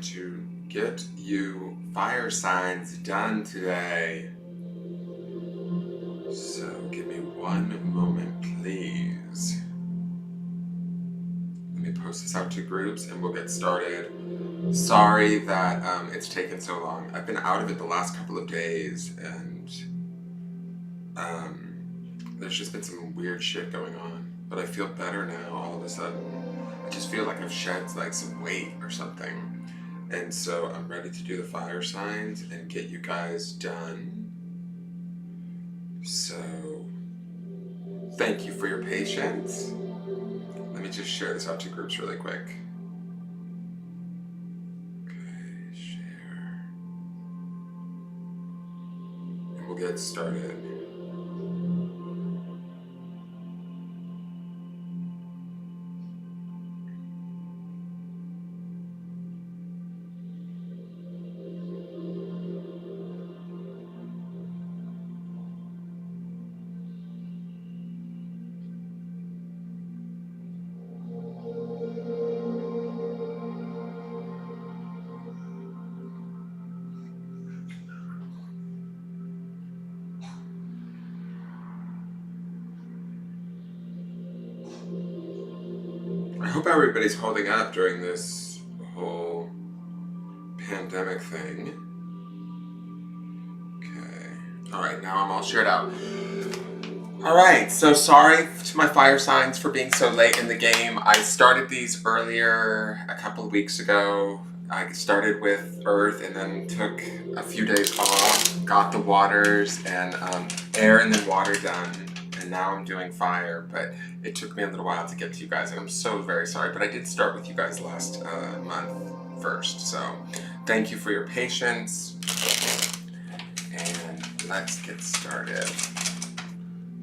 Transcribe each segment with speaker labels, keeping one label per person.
Speaker 1: To get you fire signs done today. So give me one moment, please. Let me post this out to groups and we'll get started. Sorry that it's taken so long. I've been out of it the last couple of days and there's just been some weird shit going on. But I feel better now all of a sudden. I just feel like I've shed like some weight or something. And so I'm ready to do the fire signs and get you guys done. So thank you for your patience. Let me just share this out to groups really quick. Okay, share. And we'll get started. I hope everybody's holding up during this whole pandemic thing. Okay. Alright, now I'm all shared out. Alright, so sorry to my fire signs for being so late in the game. I started these earlier, a couple of weeks ago. I started with Earth and then took a few days off, got the waters and air and then water done. And now I'm doing fire, but it took me a little while to get to you guys, and I'm so very sorry, but I did start with you guys last month first, so thank you for your patience, and let's get started.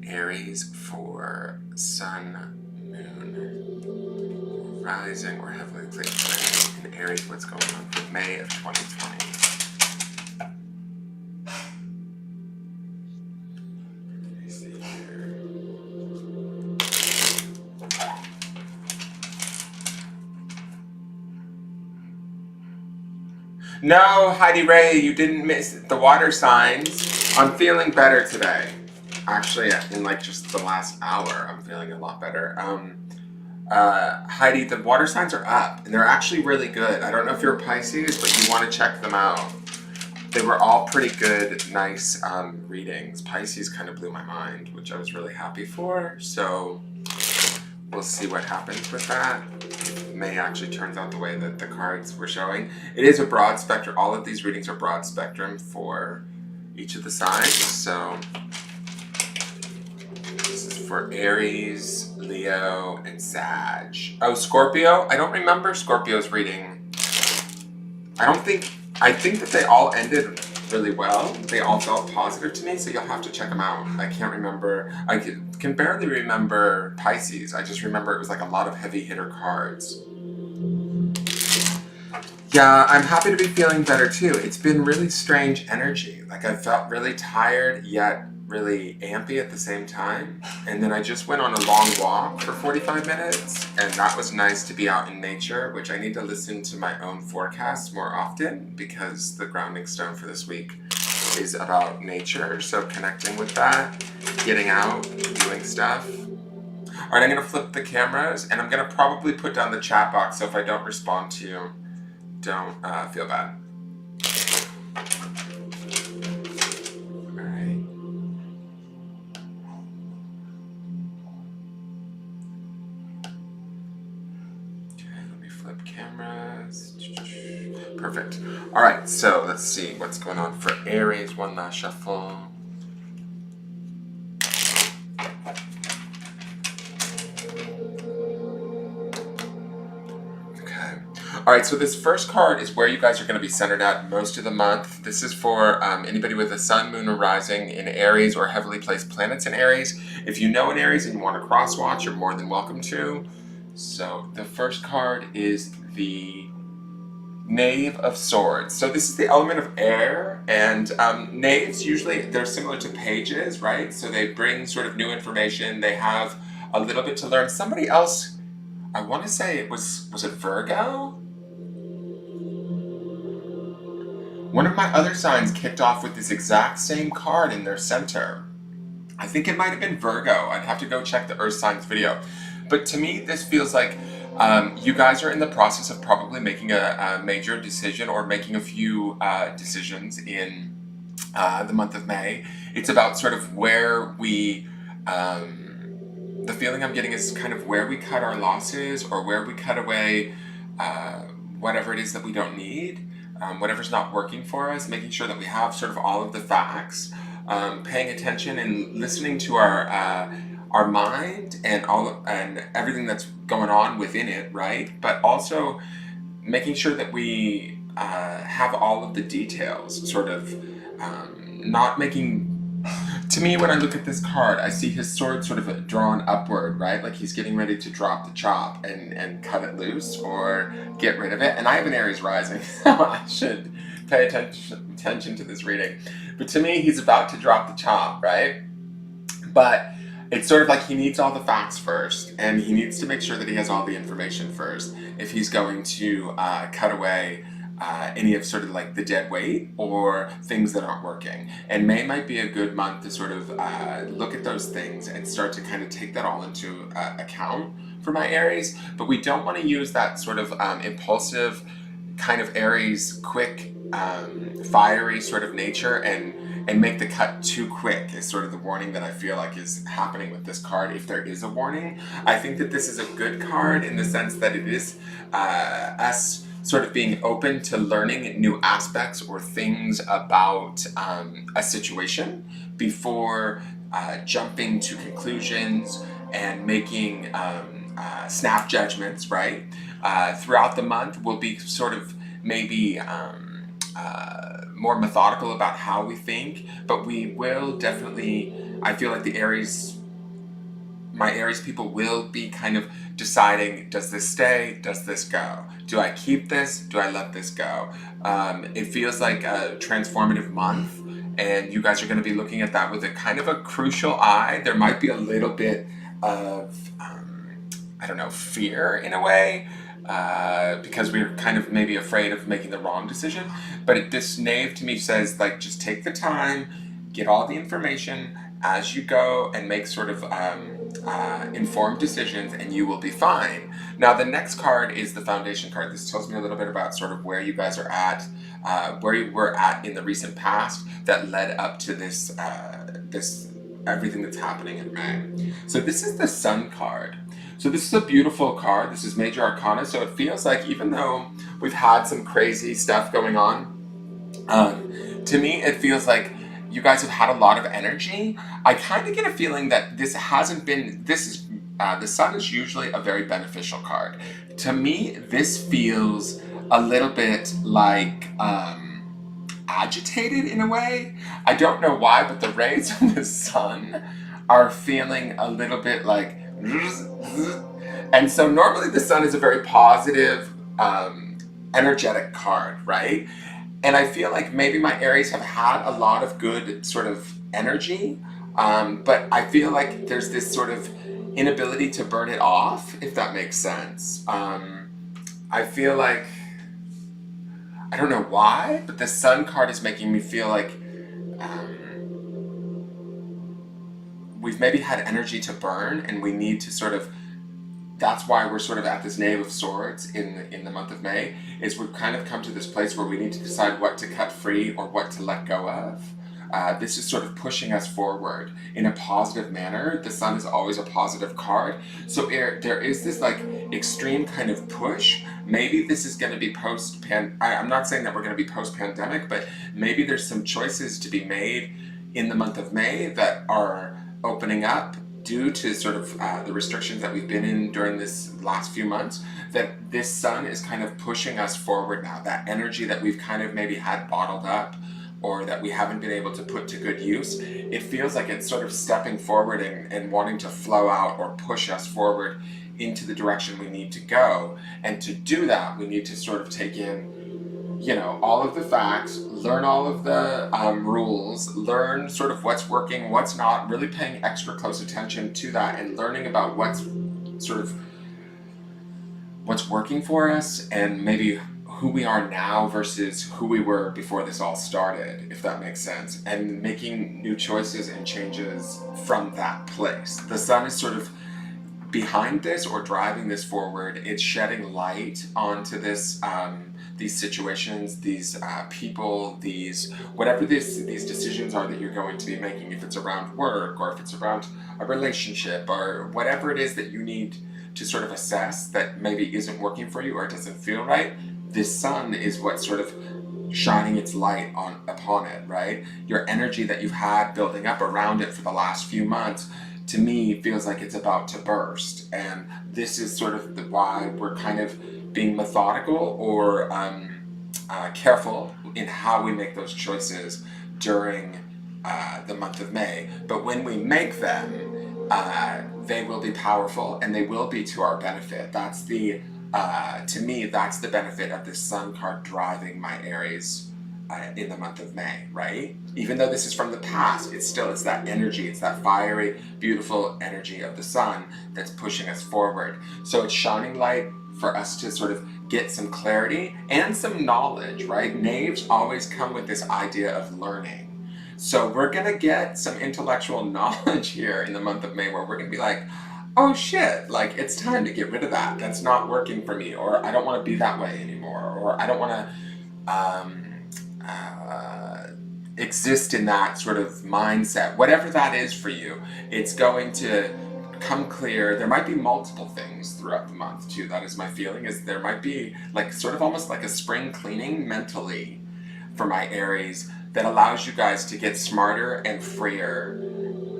Speaker 1: Aries for Sun, Moon, Rising, or Heavily Placed Planet in Aries. What's going on for May of 2020? No, Heidi Ray, you didn't miss the water signs. I'm feeling better today. Actually, in like just the last hour, I'm feeling a lot better. Heidi, the water signs are up, and they're actually really good. I don't know if you're a Pisces, but you want to check them out. They were all pretty good, nice readings. Pisces kind of blew my mind, which I was really happy for. So we'll see what happens with that. May actually turns out the way that the cards were showing. It is a broad spectrum. All of these readings are broad spectrum for each of the signs. So this is for Aries, Leo, and Sag. Oh, Scorpio? I don't remember Scorpio's reading. I think that they all ended really well. They all felt positive to me, so you'll have to check them out. I can't remember. I can barely remember Pisces. I just remember it was like a lot of heavy hitter cards. Yeah, I'm happy to be feeling better too. It's been really strange energy. Like I felt really tired yet really ampy at the same time. And then I just went on a long walk for 45 minutes and that was nice to be out in nature, which I need to listen to my own forecasts more often because the grounding stone for this week is about nature. So connecting with that, getting out, doing stuff. All right, I'm going to flip the cameras and I'm going to probably put down the chat box, so if I don't respond to you, don't feel bad. All right. Okay, let me flip cameras. Perfect. All right, so let's see what's going on for Aries. One last shuffle. All right, so this first card is where you guys are going to be centered at most of the month. This is for anybody with a sun, moon, or rising in Aries or heavily placed planets in Aries. If you know an Aries and you want to cross watch, you're more than welcome to. So the first card is the Knave of Swords. So this is the element of air, and knaves usually, they're similar to pages, right? So they bring sort of new information. They have a little bit to learn. Somebody else, I want to say was it Virgo? One of my other signs kicked off with this exact same card in their center. I think it might have been Virgo. I'd have to go check the Earth signs video. But to me, this feels like you guys are in the process of probably making a major decision or making a few decisions in the month of May. It's about sort of where we, the feeling I'm getting is kind of where we cut our losses or where we cut away whatever it is that we don't need, whatever's not working for us, making sure that we have sort of all of the facts, paying attention and listening to our mind and everything that's going on within it, right? But also making sure that we have all of the details, sort of not making. To me, when I look at this card, I see his sword sort of drawn upward, right? Like he's getting ready to drop the chop and cut it loose or get rid of it. And I have an Aries rising, so I should pay attention to this reading. But to me, he's about to drop the chop, right? But it's sort of like he needs all the facts first, and he needs to make sure that he has all the information first if he's going to cut away any of sort of like the dead weight or things that aren't working. And May might be a good month to sort of look at those things and start to kind of take that all into account for my Aries. But we don't want to use that sort of impulsive kind of Aries, quick, fiery sort of nature and make the cut too quick is sort of the warning that I feel like is happening with this card, if there is a warning. I think that this is a good card in the sense that it is us sort of being open to learning new aspects or things about a situation before jumping to conclusions and making snap judgments, right? Throughout the month, we'll be sort of maybe more methodical about how we think, but we will definitely, I feel like my Aries people will be kind of deciding, does this stay, does this go? Do I keep this, do I let this go? It feels like a transformative month, and you guys are going to be looking at that with a kind of a crucial eye. There might be a little bit of, I don't know, fear in a way, because we're kind of maybe afraid of making the wrong decision. But this knave to me says, like, just take the time, get all the information as you go, and make sort of informed decisions, and you will be fine. Now, the next card is the foundation card. This tells me a little bit about sort of where you guys are at, where you were at in the recent past that led up to this, this everything that's happening in May. So this is the Sun card. So this is a beautiful card. This is Major Arcana. So it feels like even though we've had some crazy stuff going on, to me it feels like you guys have had a lot of energy. I kind of get a feeling that this hasn't been, this is, the Sun is usually a very beneficial card. To me, this feels a little bit like agitated in a way. I don't know why, but the rays of the Sun are feeling a little bit like, and so normally the Sun is a very positive, energetic card, right? And I feel like maybe my Aries have had a lot of good sort of energy, but I feel like there's this sort of inability to burn it off, if that makes sense. I feel like, I don't know why, but the Sun card is making me feel like we've maybe had energy to burn, and we need to sort of, that's why we're sort of at this Knave of Swords in the month of May, is we've kind of come to this place where we need to decide what to cut free or what to let go of. This is sort of pushing us forward in a positive manner. The Sun is always a positive card. So there is this like extreme kind of push. Maybe this is going to be I'm not saying that we're going to be post-pandemic, but maybe there's some choices to be made in the month of May that are opening up due to sort of the restrictions that we've been in during this last few months, that this Sun is kind of pushing us forward now. That energy that we've kind of maybe had bottled up or that we haven't been able to put to good use, it feels like it's sort of stepping forward and wanting to flow out or push us forward into the direction we need to go. And to do that, we need to sort of take in, you know, all of the facts, learn all of the rules, learn sort of what's working, what's not, really paying extra close attention to that and learning about what's sort of what's working for us and maybe who we are now versus who we were before this all started, if that makes sense, and making new choices and changes from that place. The sun is sort of behind this or driving this forward. It's shedding light onto this, these situations, these people, these whatever these decisions are that you're going to be making. If it's around work or if it's around a relationship or whatever it is that you need to sort of assess that maybe isn't working for you or it doesn't feel right. This sun is what's sort of shining its light upon it, right? Your energy that you've had building up around it for the last few months, to me, feels like it's about to burst. And this is sort of why we're kind of being methodical or careful in how we make those choices during the month of May. But when we make them, they will be powerful and they will be to our benefit. That's the to me, that's the benefit of this sun card driving my Aries in the month of May, right? Even though this is from the past, it's that energy, it's that fiery, beautiful energy of the sun that's pushing us forward. So it's shining light for us to sort of get some clarity and some knowledge, right? Knaves always come with this idea of learning. So we're gonna get some intellectual knowledge here in the month of May where we're gonna be like, oh shit, like it's time to get rid of that. That's not working for me, or I don't want to be that way anymore, or I don't want to exist in that sort of mindset. Whatever that is for you, it's going to come clear. There might be multiple things throughout the month too. That is my feeling, is there might be like sort of almost like a spring cleaning mentally for my Aries that allows you guys to get smarter and freer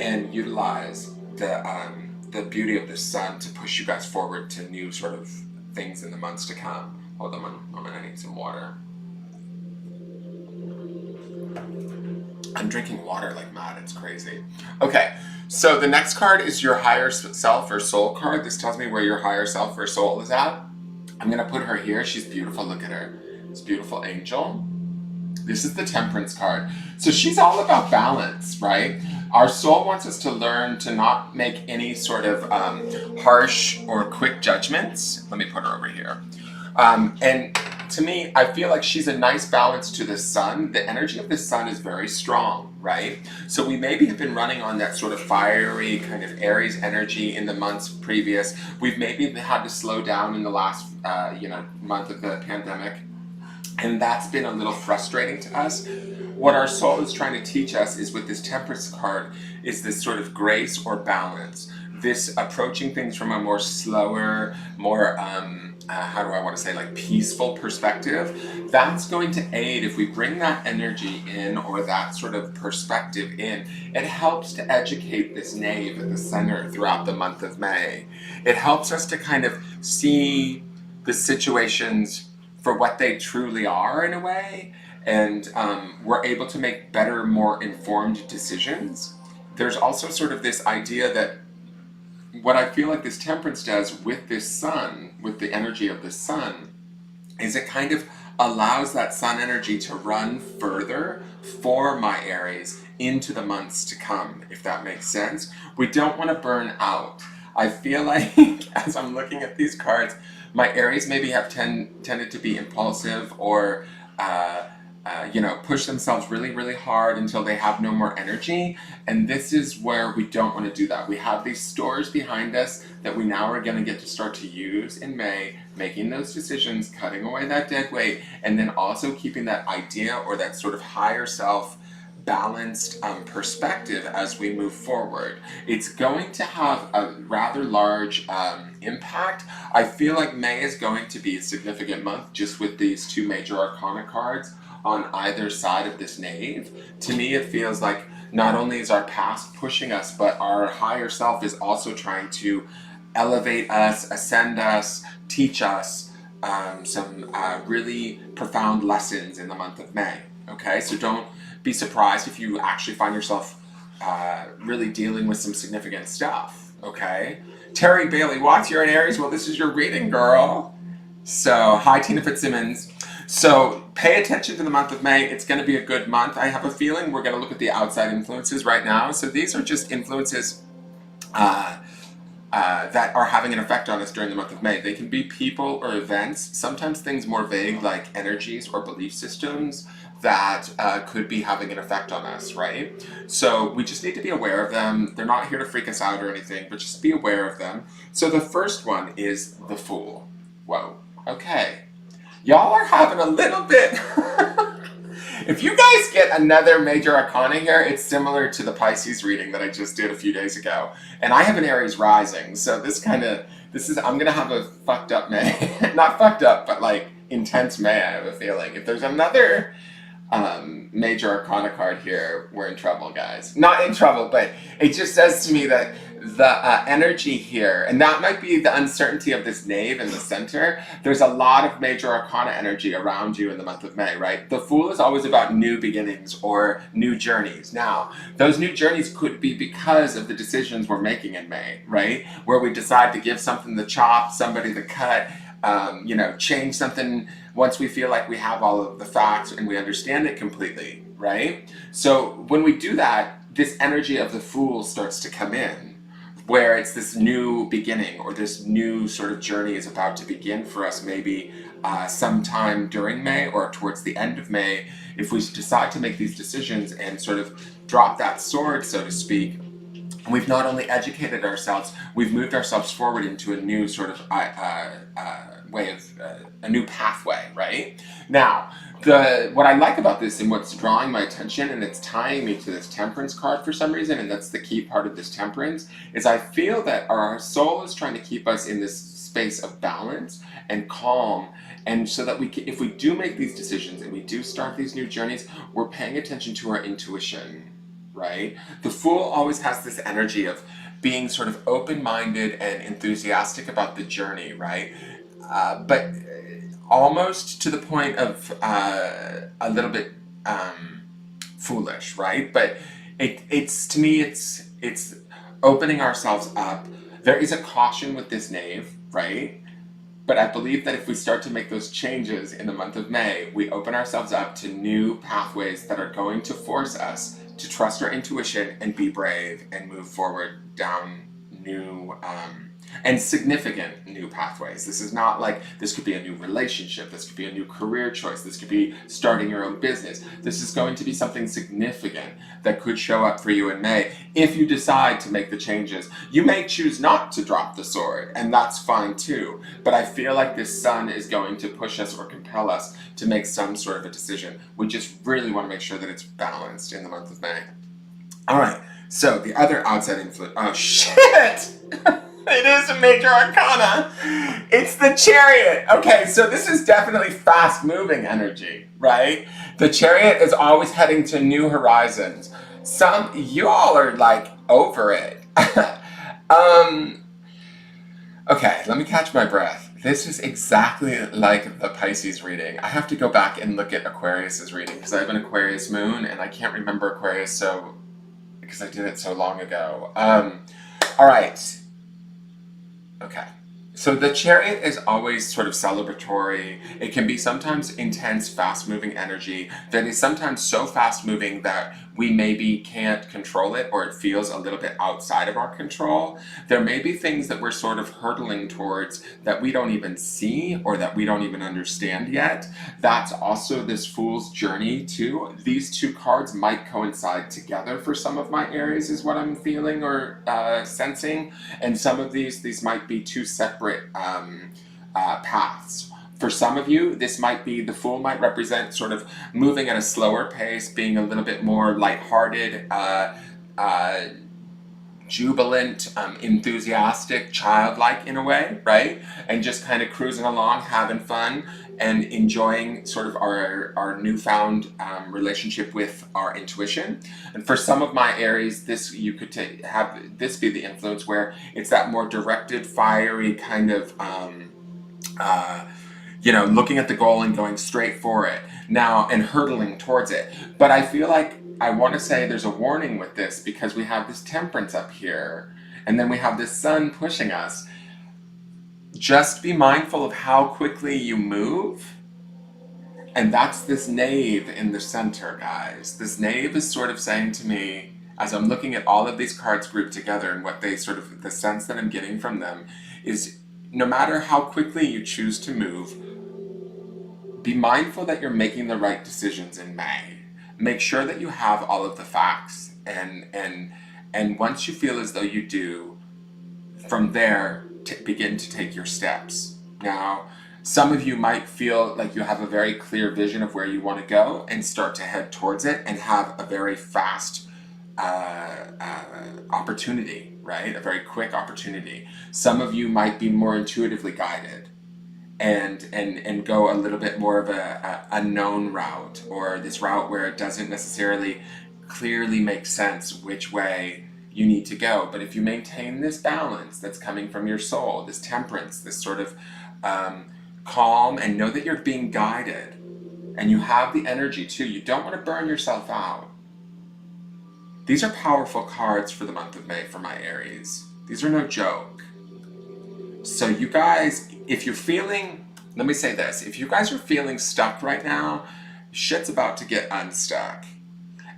Speaker 1: and utilize the beauty of the sun to push you guys forward to new sort of things in the months to come. Hold on one moment, I need some water. I'm drinking water like mad, it's crazy. Okay, so the next card is your higher self or soul card. This tells me where your higher self or soul is at. I'm gonna put her here, she's beautiful, look at her. This beautiful angel. This is the Temperance card. So she's all about balance, right? Our soul wants us to learn to not make any sort of harsh or quick judgments. Let me put her over here. And to me, I feel like she's a nice balance to the sun. The energy of the sun is very strong, right? So we maybe have been running on that sort of fiery kind of Aries energy in the months previous. We've maybe had to slow down in the last month of the pandemic. And that's been a little frustrating to us. What our soul is trying to teach us is with this Temperance card is this sort of grace or balance. This approaching things from a more slower, more, how do I want to say, like peaceful perspective. That's going to aid if we bring that energy in or that sort of perspective in. It helps to educate this knave at the center throughout the month of May. It helps us to kind of see the situations for what they truly are in a way, and we're able to make better, more informed decisions. There's also sort of this idea that what I feel like this Temperance does with this sun, with the energy of the sun, is it kind of allows that sun energy to run further for my Aries into the months to come, if that makes sense. We don't want to burn out. I feel like, as I'm looking at these cards, my Aries maybe have tended to be impulsive or, push themselves really, really hard until they have no more energy. And this is where we don't want to do that. We have these stores behind us that we now are going to get to start to use in May, making those decisions, cutting away that dead weight, and then also keeping that idea or that sort of higher self balanced perspective as we move forward. It's going to have a rather large impact. I feel like May is going to be a significant month just with these two major arcana cards on either side of this knave. To me, it feels like not only is our past pushing us, but our higher self is also trying to elevate us, ascend us, teach us some really profound lessons in the month of May. Okay, so don't be surprised if you actually find yourself really dealing with some significant stuff, okay? Terry Bailey Watts, you're in Aries. Well, this is your reading, girl. So, hi, Tina Fitzsimmons. So, pay attention to the month of May. It's going to be a good month. I have a feeling we're going to look at the outside influences right now. So, these are just influences that are having an effect on us during the month of May. They can be people or events, sometimes things more vague like energies or belief systems that could be having an effect on us, right? So we just need to be aware of them. They're not here to freak us out or anything, but just be aware of them. So the first one is the Fool. Whoa, okay. Y'all are having a little bit... If you guys get another major arcana here, it's similar to the Pisces reading that I just did a few days ago. And I have an Aries rising, so I'm gonna have a fucked up May. Not fucked up, but like intense May, I have a feeling. If there's another major arcana card here, we're in trouble, guys. Not in trouble, but it just says to me that the energy here, and that might be the uncertainty of this knave in the center. There's a lot of major arcana energy around you in the month of May, right? The Fool is always about new beginnings or new journeys. Now, those new journeys could be because of the decisions we're making in May, right? Where we decide to give something the chop, somebody the cut, change something once we feel like we have all of the facts and we understand it completely, right? So when we do that, this energy of the Fool starts to come in, where it's this new beginning or this new sort of journey is about to begin for us, maybe sometime during May or towards the end of May. If we decide to make these decisions and sort of drop that sword, so to speak, we've not only educated ourselves, we've moved ourselves forward into a new sort of way of a new pathway, right? Now, what I like about this and what's drawing my attention, and it's tying me to this Temperance card for some reason, and that's the key part of this Temperance, is I feel that our soul is trying to keep us in this space of balance and calm, and so that if we do make these decisions and we do start these new journeys, we're paying attention to our intuition, right? The Fool always has this energy of being sort of open-minded and enthusiastic about the journey, right? But almost to the point of a little bit foolish, right? But it's to me, it's opening ourselves up. There is a caution with this knave, right? But I believe that if we start to make those changes in the month of May, we open ourselves up to new pathways that are going to force us to trust our intuition and be brave and move forward down new and significant new pathways. This is not like, this could be a new relationship, this could be a new career choice, this could be starting your own business. This is going to be something significant that could show up for you in May if you decide to make the changes. You may choose not to drop the sword, and that's fine too, but I feel like this sun is going to push us or compel us to make some sort of a decision. We just really want to make sure that it's balanced in the month of May. All right, so the other outside influence, oh shit! It is a major arcana. It's the Chariot. Okay, so this is definitely fast-moving energy, right? The Chariot is always heading to new horizons. You all are like over it. Okay, let me catch my breath. This is exactly like the Pisces reading. I have to go back and look at Aquarius's reading because I have an Aquarius moon and I can't remember Aquarius because I did it so long ago. All right. Okay, so the Chariot is always sort of celebratory. It can be sometimes intense, fast-moving energy that is sometimes so fast-moving that we maybe can't control it or it feels a little bit outside of our control. There may be things that we're sort of hurtling towards that we don't even see or that we don't even understand yet. That's also this Fool's journey too. These two cards might coincide together for some of my Aries is what I'm feeling or sensing. And some of these might be two separate paths. For some of you, this might be, the Fool might represent sort of moving at a slower pace, being a little bit more lighthearted, jubilant, enthusiastic, childlike in a way, right? And just kind of cruising along, having fun, and enjoying sort of our newfound relationship with our intuition. And for some of my Aries, you could have this be the influence where it's that more directed, fiery kind of looking at the goal and going straight for it now and hurtling towards it. But I feel like I want to say there's a warning with this because we have this Temperance up here and then we have this sun pushing us. Just be mindful of how quickly you move. And that's this Knave in the center, guys. This Knave is sort of saying to me, as I'm looking at all of these cards grouped together and what they sort of, the sense that I'm getting from them is no matter how quickly you choose to move, be mindful that you're making the right decisions in May. Make sure that you have all of the facts, and once you feel as though you do, from there begin to take your steps. Now, some of you might feel like you have a very clear vision of where you want to go and start to head towards it and have a very fast opportunity, right? A very quick opportunity. Some of you might be more intuitively guided and go a little bit more of a known route, or this route where it doesn't necessarily clearly make sense which way you need to go. But if you maintain this balance that's coming from your soul, this temperance, this sort of calm, and know that you're being guided, and you have the energy too, you don't want to burn yourself out. These are powerful cards for the month of May for my Aries. These are no joke. So you guys, if you're feeling, let me say this, if you guys are feeling stuck right now, shit's about to get unstuck.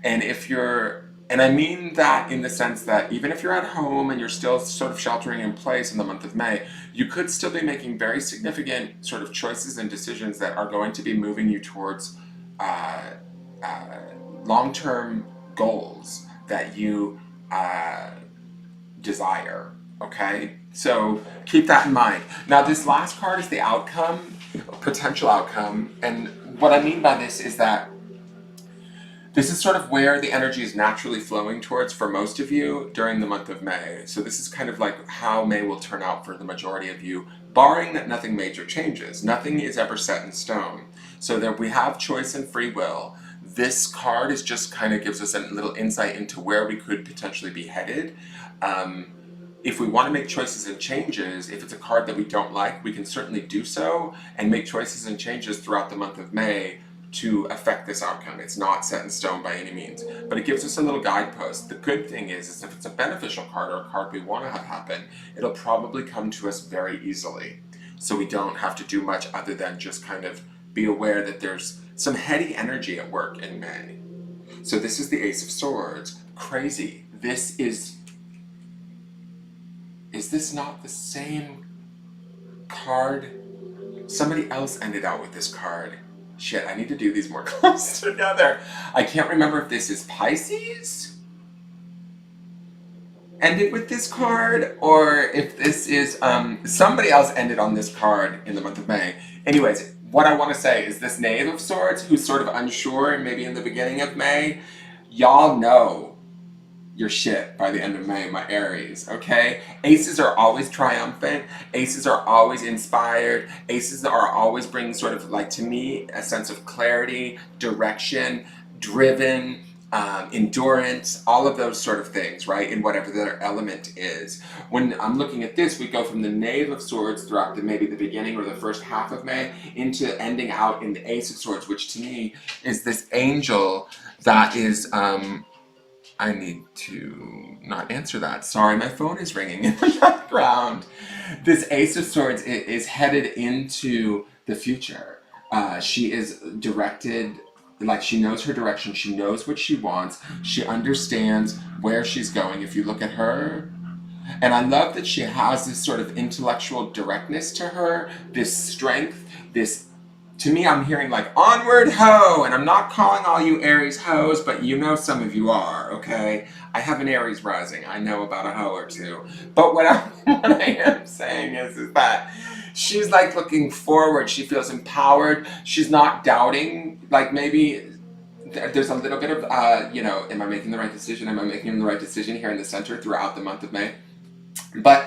Speaker 1: And if you're, and I mean that in the sense that even if you're at home and you're still sort of sheltering in place in the month of May, you could still be making very significant sort of choices and decisions that are going to be moving you towards long-term goals that you desire, okay? So keep that in mind. Now, this last card is the outcome, potential outcome, and what I mean by this is that this is sort of where the energy is naturally flowing towards for most of you during the month of May. So this is kind of like how May will turn out for the majority of you, barring that nothing major changes. Nothing is ever set in stone. So that we have choice and free will. This card is just kind of gives us a little insight into where we could potentially be headed. If we want to make choices and changes, if it's a card that we don't like, we can certainly do so and make choices and changes throughout the month of May to affect this outcome. It's not set in stone by any means, but it gives us a little guidepost. The good thing is if it's a beneficial card or a card we want to have happen, it'll probably come to us very easily. So we don't have to do much other than just kind of be aware that there's some heady energy at work in May. So this is the Ace of Swords. Crazy. This is this not the same card? Somebody else ended out with this card. Shit, I need to do these more close together. I can't remember if this is Pisces ended with this card, or if this is somebody else ended on this card in the month of May. Anyways, what I want to say is this Knave of Swords, who's sort of unsure maybe in the beginning of May, y'all know your shit by the end of May, my Aries, okay? Aces are always triumphant. Aces are always inspired. Aces are always bringing sort of, like, to me, a sense of clarity, direction, driven, endurance, all of those sort of things, right? In whatever their element is. When I'm looking at this, we go from the Knave of Swords throughout maybe the beginning or the first half of May into ending out in the Ace of Swords, which to me is this angel that is, I need to not answer that. Sorry, my phone is ringing in the background. This Ace of Swords is headed into the future. She is directed, like, she knows her direction. She knows what she wants. She understands where she's going. If you look at her, and I love that she has this sort of intellectual directness to her, this strength, this, to me, I'm hearing like, onward ho! And I'm not calling all you Aries hoes, but you know some of you are, okay? I have an Aries rising. I know about a hoe or two. But what I am saying is that she's like looking forward. She feels empowered. She's not doubting. Like, maybe there's a little bit of, you know, am I making the right decision? Am I making the right decision here in the center throughout the month of May? But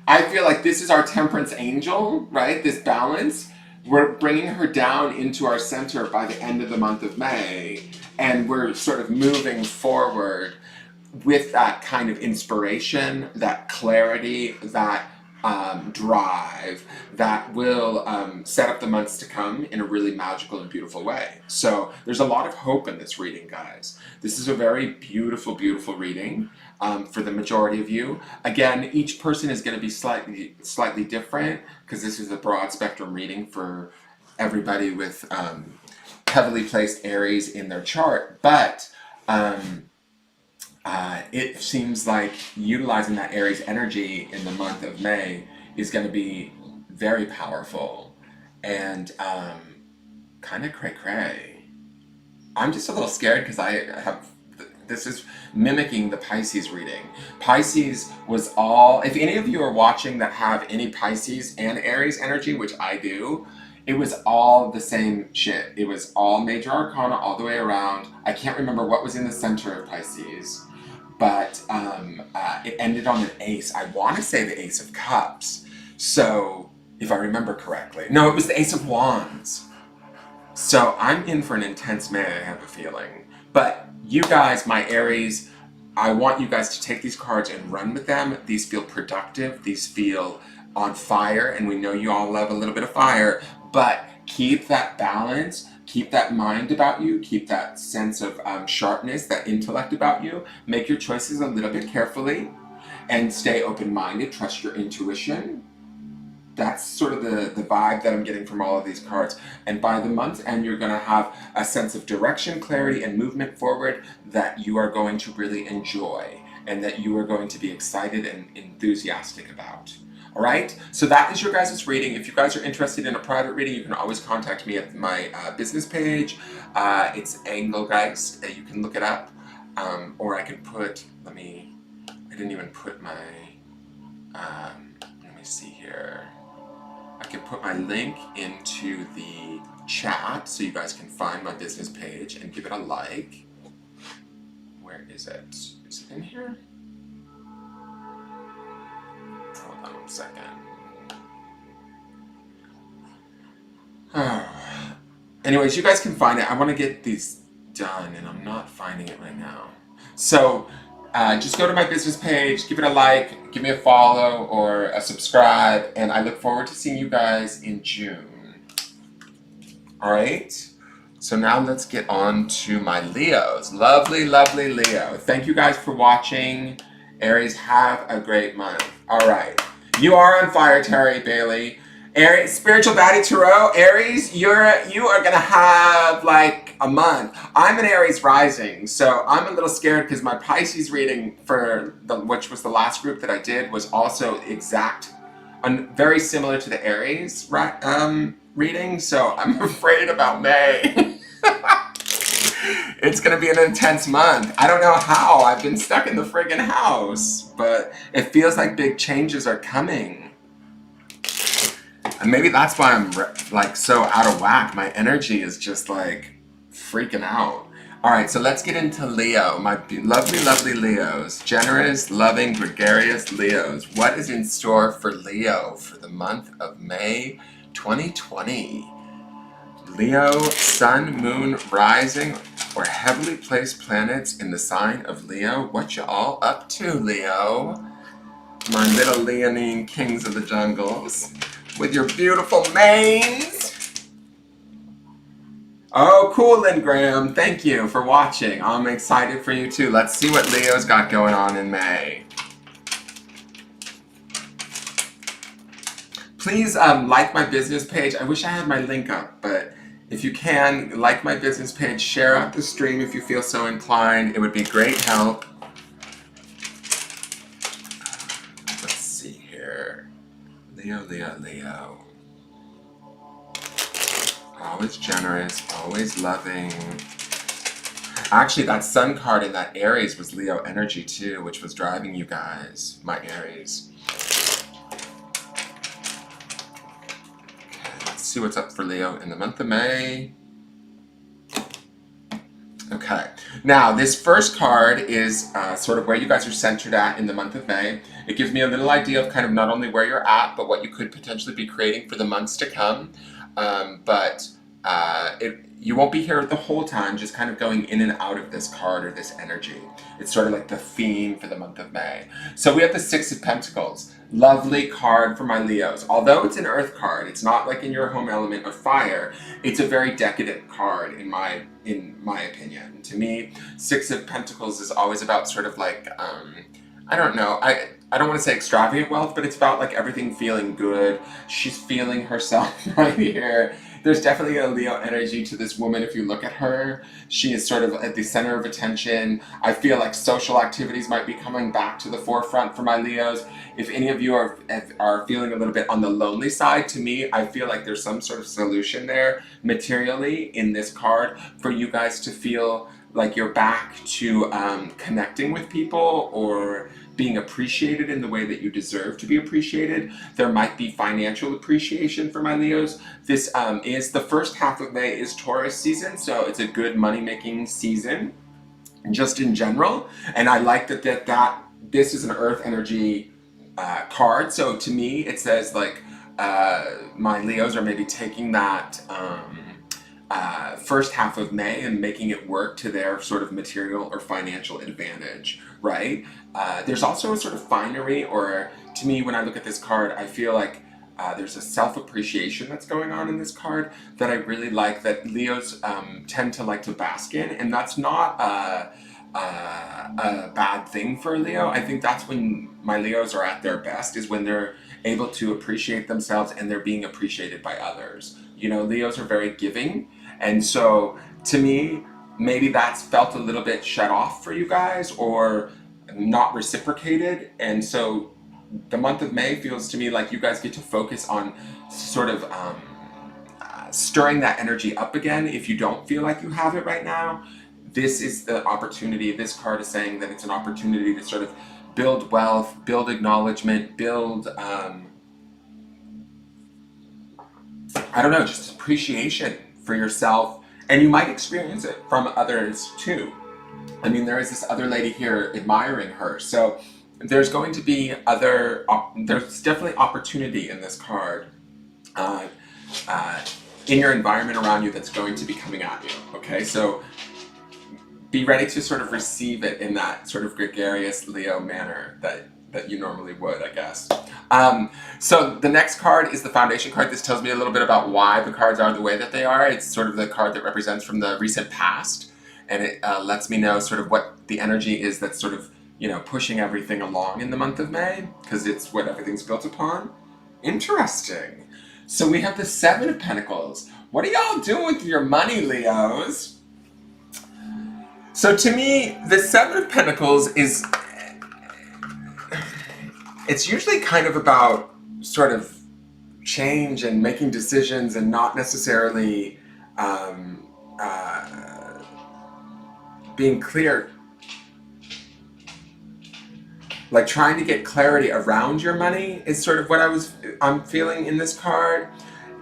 Speaker 1: I feel like this is our temperance angel, right? This balance. We're bringing her down into our center by the end of the month of May, and we're sort of moving forward with that kind of inspiration, that clarity, that drive that will set up the months to come in a really magical and beautiful way. So there's a lot of hope in this reading, guys. This is a very beautiful, beautiful reading for the majority of you. Again, each person is going to be slightly different because this is a broad spectrum reading for everybody with heavily placed Aries in their chart. But it seems like utilizing that Aries energy in the month of May is going to be very powerful and kind of cray cray. I'm just a little scared because I have. This is mimicking the Pisces reading. Pisces was all. If any of you are watching that have any Pisces and Aries energy, which I do, it was all the same shit. It was all major arcana all the way around. I can't remember what was in the center of Pisces, but it ended on an ace. I want to say the Ace of Cups. So, if I remember correctly. No, it was the Ace of Wands. So I'm in for an intense May, I have a feeling. But you guys, my Aries, I want you guys to take these cards and run with them. These feel productive. These feel on fire. And we know you all love a little bit of fire. But keep that balance. Keep that mind about you. Keep that sense of sharpness, that intellect about you. Make your choices a little bit carefully. And stay open-minded. Trust your intuition. That's sort of the vibe that I'm getting from all of these cards. And by the month's end, you're going to have a sense of direction, clarity, and movement forward that you are going to really enjoy and that you are going to be excited and enthusiastic about. All right? So that is your guys' reading. If you guys are interested in a private reading, you can always contact me at my business page. It's Engelgeist. You can look it up. Or I can put, I didn't even put my, let me see here. I can put my link into the chat so you guys can find my business page and give it a like. Where is it? Is it in here? Hold on 1 second. Anyways, you guys can find it. I want to get these done and I'm not finding it right now. So just go to my business page, give it a like, give me a follow or a subscribe, and I look forward to seeing you guys in June. All right? So now let's get on to my Leos. Lovely, lovely Leo. Thank you guys for watching. Aries, have a great month. All right. You are on fire, Terry Bailey. Aries, spiritual baddie Tarot, Aries, you are gonna have like a month. I'm an Aries rising, so I'm a little scared because my Pisces reading which was the last group that I did, was also very similar to the Aries reading. So I'm afraid about May. It's gonna be an intense month. I don't know how. I've been stuck in the friggin' house, but it feels like big changes are coming. And maybe that's why I'm like so out of whack. My energy is just like freaking out. All right, so let's get into Leo. My lovely, lovely Leos. Generous, loving, gregarious Leos. What is in store for Leo for the month of May 2020? Leo, sun, moon, rising, or heavily placed planets in the sign of Leo. What you all up to, Leo? My little leonine kings of the jungles. With your beautiful manes. Oh, cool, Lynn Graham. Thank you for watching. I'm excited for you too. Let's see what Leo's got going on in May. Please like my business page. I wish I had my link up, but if you can, like my business page, share out the stream if you feel so inclined. It would be great help. Let's see here. Leo, Leo, Leo. Always generous, always loving. Actually, that sun card in that Aries was Leo energy too, which was driving you guys, my Aries. Okay, let's see what's up for Leo in the month of May. Okay, now this first card is sort of where you guys are centered at in the month of May. It gives me a little idea of kind of not only where you're at, but what you could potentially be creating for the months to come. You won't be here the whole time, just kind of going in and out of this card or this energy. It's sort of like the theme for the month of May. So we have the Six of Pentacles. Lovely card for my Leos. Although it's an earth card, it's not like in your home element of fire. It's a very decadent card in my opinion. To me, Six of Pentacles is always about sort of like, I don't know, I don't want to say extravagant wealth, but it's about like everything feeling good. She's feeling herself right here. there's definitely a Leo energy to this woman. If you look at her, she is sort of at the center of attention. I feel like social activities might be coming back to the forefront for my Leos. If any of you are feeling a little bit on the lonely side, to me, I feel like there's some sort of solution there materially in this card for you guys to feel like you're back to connecting with people or being appreciated in the way that you deserve to be appreciated. There might be financial appreciation for my Leos. This is the first half of May is Taurus season, so it's a good money-making season just in general. And I like that this is an earth energy card. So to me, it says like my Leos are maybe taking that first half of May and making it work to their sort of material or financial advantage, right? There's also a sort of finery, or to me, when I look at this card, I feel like there's a self-appreciation that's going on in this card that I really like, that Leos tend to like to bask in, and that's not a bad thing for a Leo. I think that's when my Leos are at their best, is when they're able to appreciate themselves and they're being appreciated by others. You know, Leos are very giving, and so to me, maybe that's felt a little bit shut off for you guys or not reciprocated, and so the month of May feels to me like you guys get to focus on sort of stirring that energy up again. If you don't feel like you have it right now, this is the opportunity. This card is saying that it's an opportunity to sort of build wealth, build acknowledgement, build I don't know, just appreciation for yourself, and you might experience it from others too. I mean, there is this other lady here admiring her, so there's going to be there's definitely opportunity in this card in your environment around you that's going to be coming at you, okay? So be ready to sort of receive it in that sort of gregarious Leo manner that you normally would, I guess. So the next card is the foundation card. This tells me a little bit about why the cards are the way that they are. It's sort of the card that represents from the recent past, and it lets me know sort of what the energy is that's sort of, you know, pushing everything along in the month of May, because it's what everything's built upon. Interesting. So we have the Seven of Pentacles. What are y'all doing with your money, Leos? So to me, the Seven of Pentacles is, it's usually kind of about sort of change and making decisions and not necessarily being clear, like trying to get clarity around your money is sort of what I'm feeling in this card.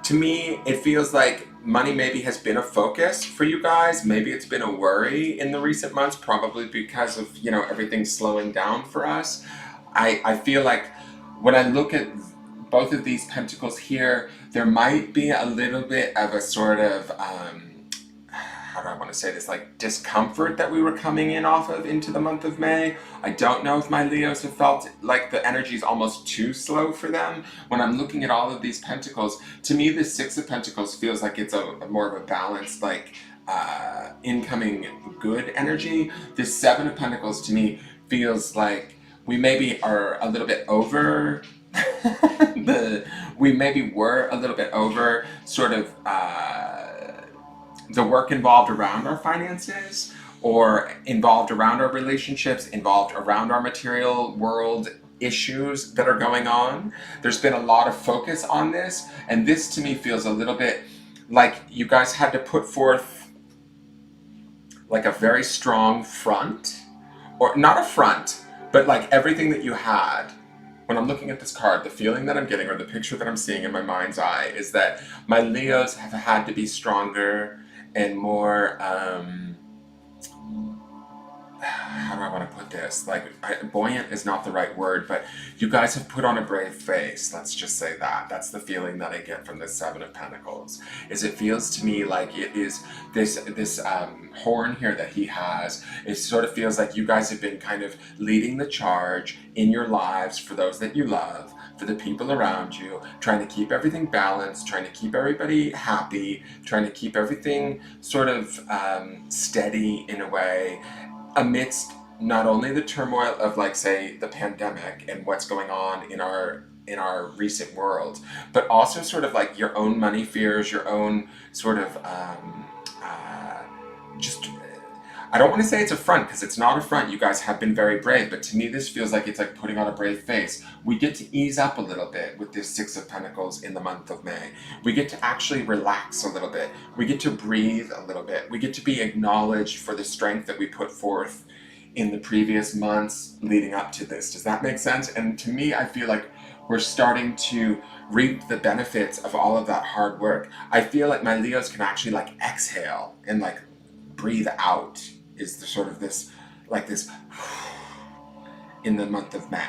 Speaker 1: To me, it feels like money maybe has been a focus for you guys. Maybe it's been a worry in the recent months, probably because of, you know, everything slowing down for us. I feel like when I look at both of these pentacles here, there might be a little bit of a sort of, how do I want to say this, like discomfort that we were coming in off of into the month of May. I don't know if my Leos have felt like the energy is almost too slow for them. When I'm looking at all of these pentacles, to me the Six of Pentacles feels like it's a more of a balanced, like incoming good energy. This Seven of Pentacles to me feels like we maybe are a little bit over we maybe were a little bit over sort of the work involved around our finances, or involved around our relationships, involved around our material world issues that are going on. There's been a lot of focus on this, and this to me feels a little bit like you guys had to put forth like a very strong front, or not a front, but like everything that you had. When I'm looking at this card, the feeling that I'm getting, or the picture that I'm seeing in my mind's eye, is that my Leos have had to be stronger and more, how do I want to put this? Like, buoyant is not the right word, but you guys have put on a brave face. Let's just say that. That's the feeling that I get from the Seven of Pentacles. Is it feels to me like it is this horn here that he has. It sort of feels like you guys have been kind of leading the charge in your lives for those that you love, for the people around you, trying to keep everything balanced, trying to keep everybody happy, trying to keep everything sort of steady in a way, amidst not only the turmoil of, like, say, the pandemic and what's going on in our in our recent world, but also sort of like your own money fears, your own sort of just I don't want to say it's a front because it's not a front. You guys have been very brave, but to me, this feels like it's like putting on a brave face. We get to ease up a little bit with this Six of Pentacles in the month of May. We get to actually relax a little bit. We get to breathe a little bit. We get to be acknowledged for the strength that we put forth in the previous months leading up to this. Does that make sense? And to me, I feel like we're starting to reap the benefits of all of that hard work. I feel like my Leos can actually like exhale and like breathe out is the sort of this, like this in the month of May.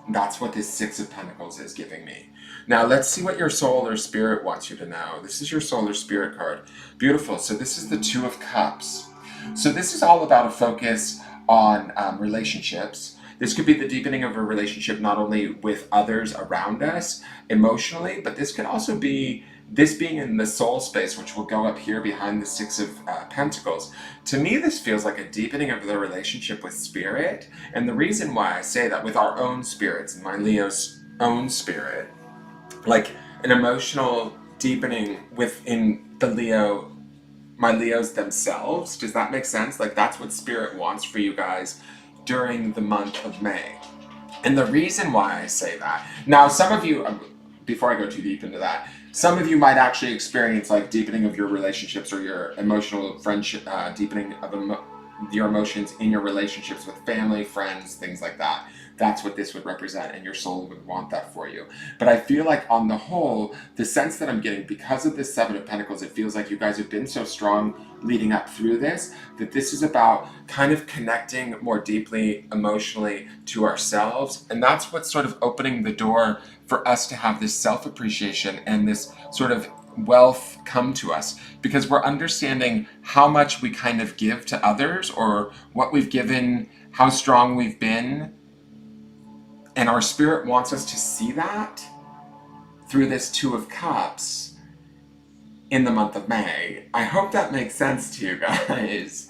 Speaker 1: That's what this Six of Pentacles is giving me. Now let's see what your soul or spirit wants you to know. This is your soul or spirit card. Beautiful. So this is the Two of Cups. So this is all about a focus on relationships. This could be the deepening of a relationship not only with others around us emotionally, but this could also be this being in the soul space, which will go up here behind the Six of Pentacles. To me, this feels like a deepening of the relationship with spirit. And the reason why I say that with our own spirits, and my Leo's own spirit, like an emotional deepening within my Leos themselves. Does that make sense? Like that's what spirit wants for you guys during the month of May. And the reason why I say that, now some of you, before I go too deep into that, some of you might actually experience like deepening of your relationships or your emotional friendship, deepening of your emotions in your relationships with family, friends, things like that. That's what this would represent, and your soul would want that for you. But I feel like on the whole, the sense that I'm getting, because of this Seven of Pentacles, it feels like you guys have been so strong leading up through this, that this is about kind of connecting more deeply emotionally to ourselves. And that's what's sort of opening the door for us to have this self-appreciation and this sort of wealth come to us, because we're understanding how much we kind of give to others or what we've given, how strong we've been. And our spirit wants us to see that through this Two of Cups in the month of May. I hope that makes sense to you guys.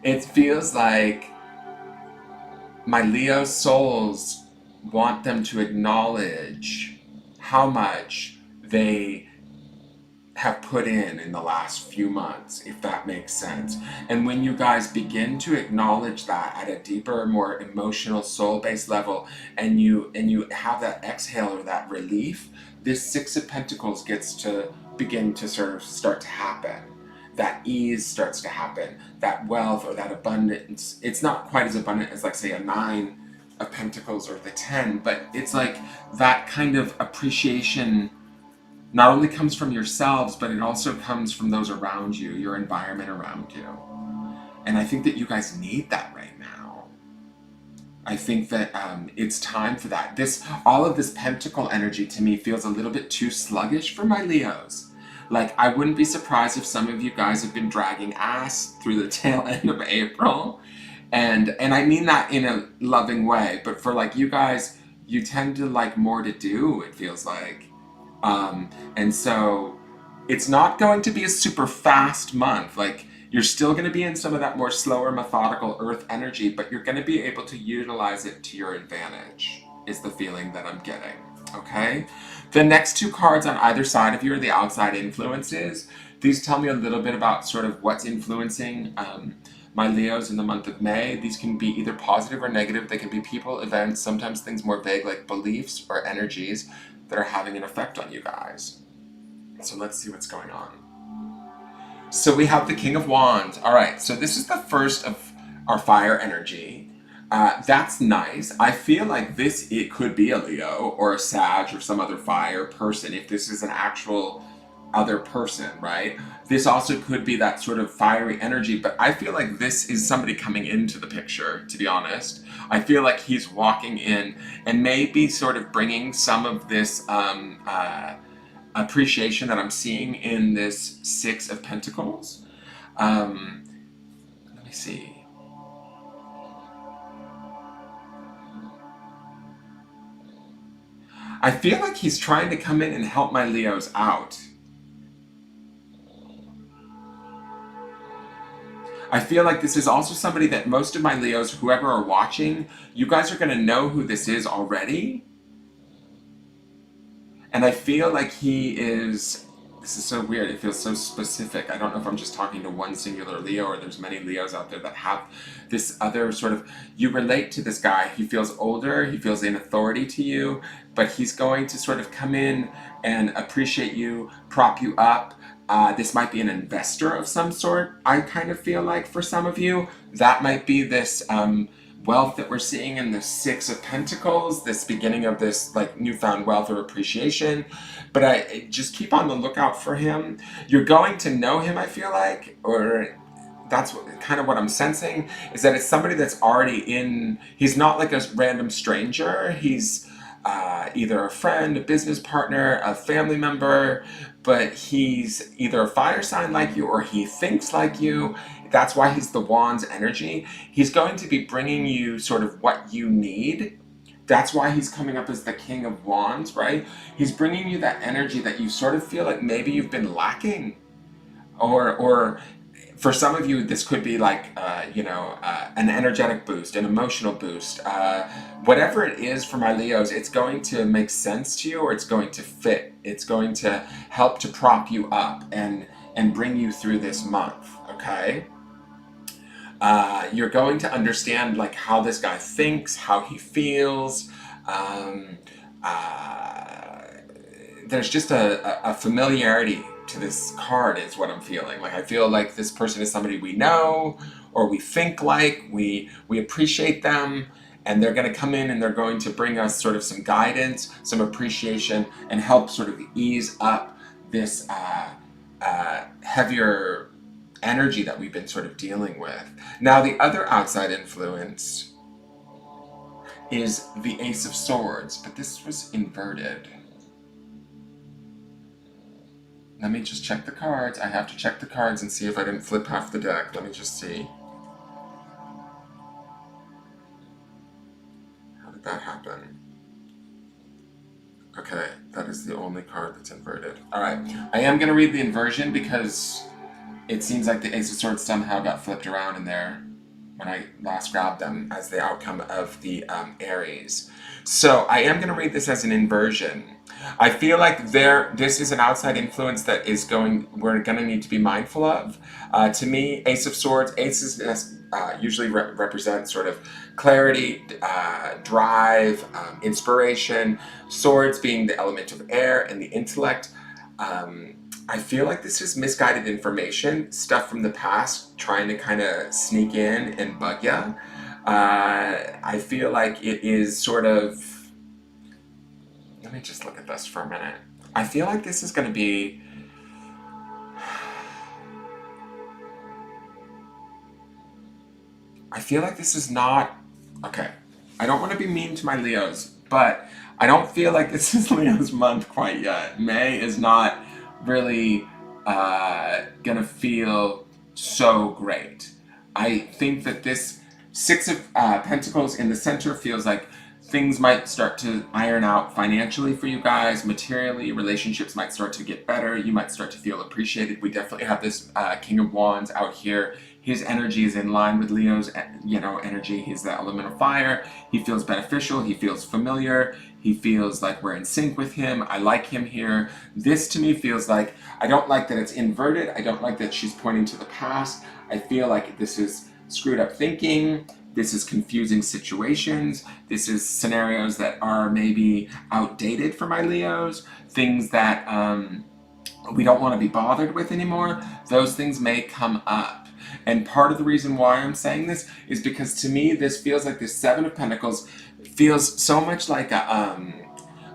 Speaker 1: It feels like my Leo souls want them to acknowledge how much they have put in the last few months, if that makes sense. And when you guys begin to acknowledge that at a deeper, more emotional, soul-based level, and you have that exhale or that relief, this Six of Pentacles gets to begin to sort of start to happen. That ease starts to happen. That wealth or that abundance. It's not quite as abundant as, like, say, a Nine of Pentacles or the 10, but it's like that kind of appreciation not only comes from yourselves, but it also comes from those around you, your environment around you. And I think that you guys need that right now. I think that it's time for that. All of this pentacle energy to me feels a little bit too sluggish for my Leos. Like, I wouldn't be surprised if some of you guys have been dragging ass through the tail end of April. And I mean that in a loving way, but for like you guys, you tend to like more to do, it feels like. And so it's not going to be a super fast month. Like, you're still going to be in some of that more slower, methodical earth energy, but you're going to be able to utilize it to your advantage, is the feeling that I'm getting. Okay? The next two cards on either side of you are the outside influences. These tell me a little bit about sort of what's influencing my Leos in the month of May. These can be either positive or negative. They can be people, events, sometimes things more vague like beliefs or energies that are having an effect on you guys. So let's see what's going on. So we have the King of Wands. All right, so this is the first of our fire energy. That's nice. I feel like it could be a Leo or a Sag or some other fire person if this is an actual other person, right? This also could be that sort of fiery energy, but I feel like this is somebody coming into the picture, to be honest. I feel like he's walking in and maybe sort of bringing some of this appreciation that I'm seeing in this Six of Pentacles. Let me see. I feel like he's trying to come in and help my Leos out. I feel like this is also somebody that most of my Leos, whoever are watching, you guys are going to know who this is already. And I feel like he is, this is so weird, it feels so specific. I don't know if I'm just talking to one singular Leo or there's many Leos out there that have this other sort of, you relate to this guy, he feels older, he feels in authority to you, but he's going to sort of come in and appreciate you, prop you up. This might be an investor of some sort, I kind of feel like for some of you. That might be this wealth that we're seeing in the Six of Pentacles, this beginning of this like newfound wealth or appreciation. But I just keep on the lookout for him. You're going to know him, I feel like, or that's kind of what I'm sensing, is that it's somebody that's already in, he's not like a random stranger. He's either a friend, a business partner, a family member, but he's either a fire sign like you or he thinks like you. That's why he's the Wands energy. He's going to be bringing you sort of what you need. That's why he's coming up as the King of Wands, right? He's bringing you that energy that you sort of feel like maybe you've been lacking, or for some of you, this could be like, an energetic boost, an emotional boost. Whatever it is for my Leos, it's going to make sense to you, or it's going to fit. It's going to help to prop you up and bring you through this month, okay? You're going to understand like how this guy thinks, how he feels. There's just a familiarity to this card is what I'm feeling. Like I feel like this person is somebody we know, or we think like, we appreciate them, and they're going to come in and they're going to bring us sort of some guidance, some appreciation, and help sort of ease up this heavier energy that we've been sort of dealing with. Now the other outside influence is the Ace of Swords, but this was inverted. Let me just check the cards. I have to check the cards and see if I didn't flip half the deck. Let me just see. How did that happen? Okay, that is the only card that's inverted. Alright, I am going to read the inversion because it seems like the Ace of Swords somehow got flipped around in there when I last grabbed them as the outcome of the Aries. So I am going to read this as an inversion. I feel like this is an outside influence that we're going to need to be mindful of. To me, Ace of Swords, aces usually represent sort of clarity, drive, inspiration. Swords being the element of air and the intellect. I feel like this is misguided information, stuff from the past trying to kind of sneak in and bug ya. I feel like it is sort of, let me just look at this for a minute. I feel like this is going to be, I feel like this is not, okay, I don't want to be mean to my Leos, but I don't feel like this is Leo's month quite yet. May is not really gonna feel so great. I think that this Six of Pentacles in the center feels like things might start to iron out financially for you guys, materially, relationships might start to get better, you might start to feel appreciated. We definitely have this King of Wands out here. His energy is in line with Leo's, energy. He's the element of fire. He feels beneficial. He feels familiar. He feels like we're in sync with him. I like him here. This to me feels like, I don't like that it's inverted. I don't like that she's pointing to the past. I feel like this is screwed up thinking. This is confusing situations. This is scenarios that are maybe outdated for my Leos. Things that we don't want to be bothered with anymore. Those things may come up. And part of the reason why I'm saying this is because to me this feels like this Seven of Pentacles feels so much like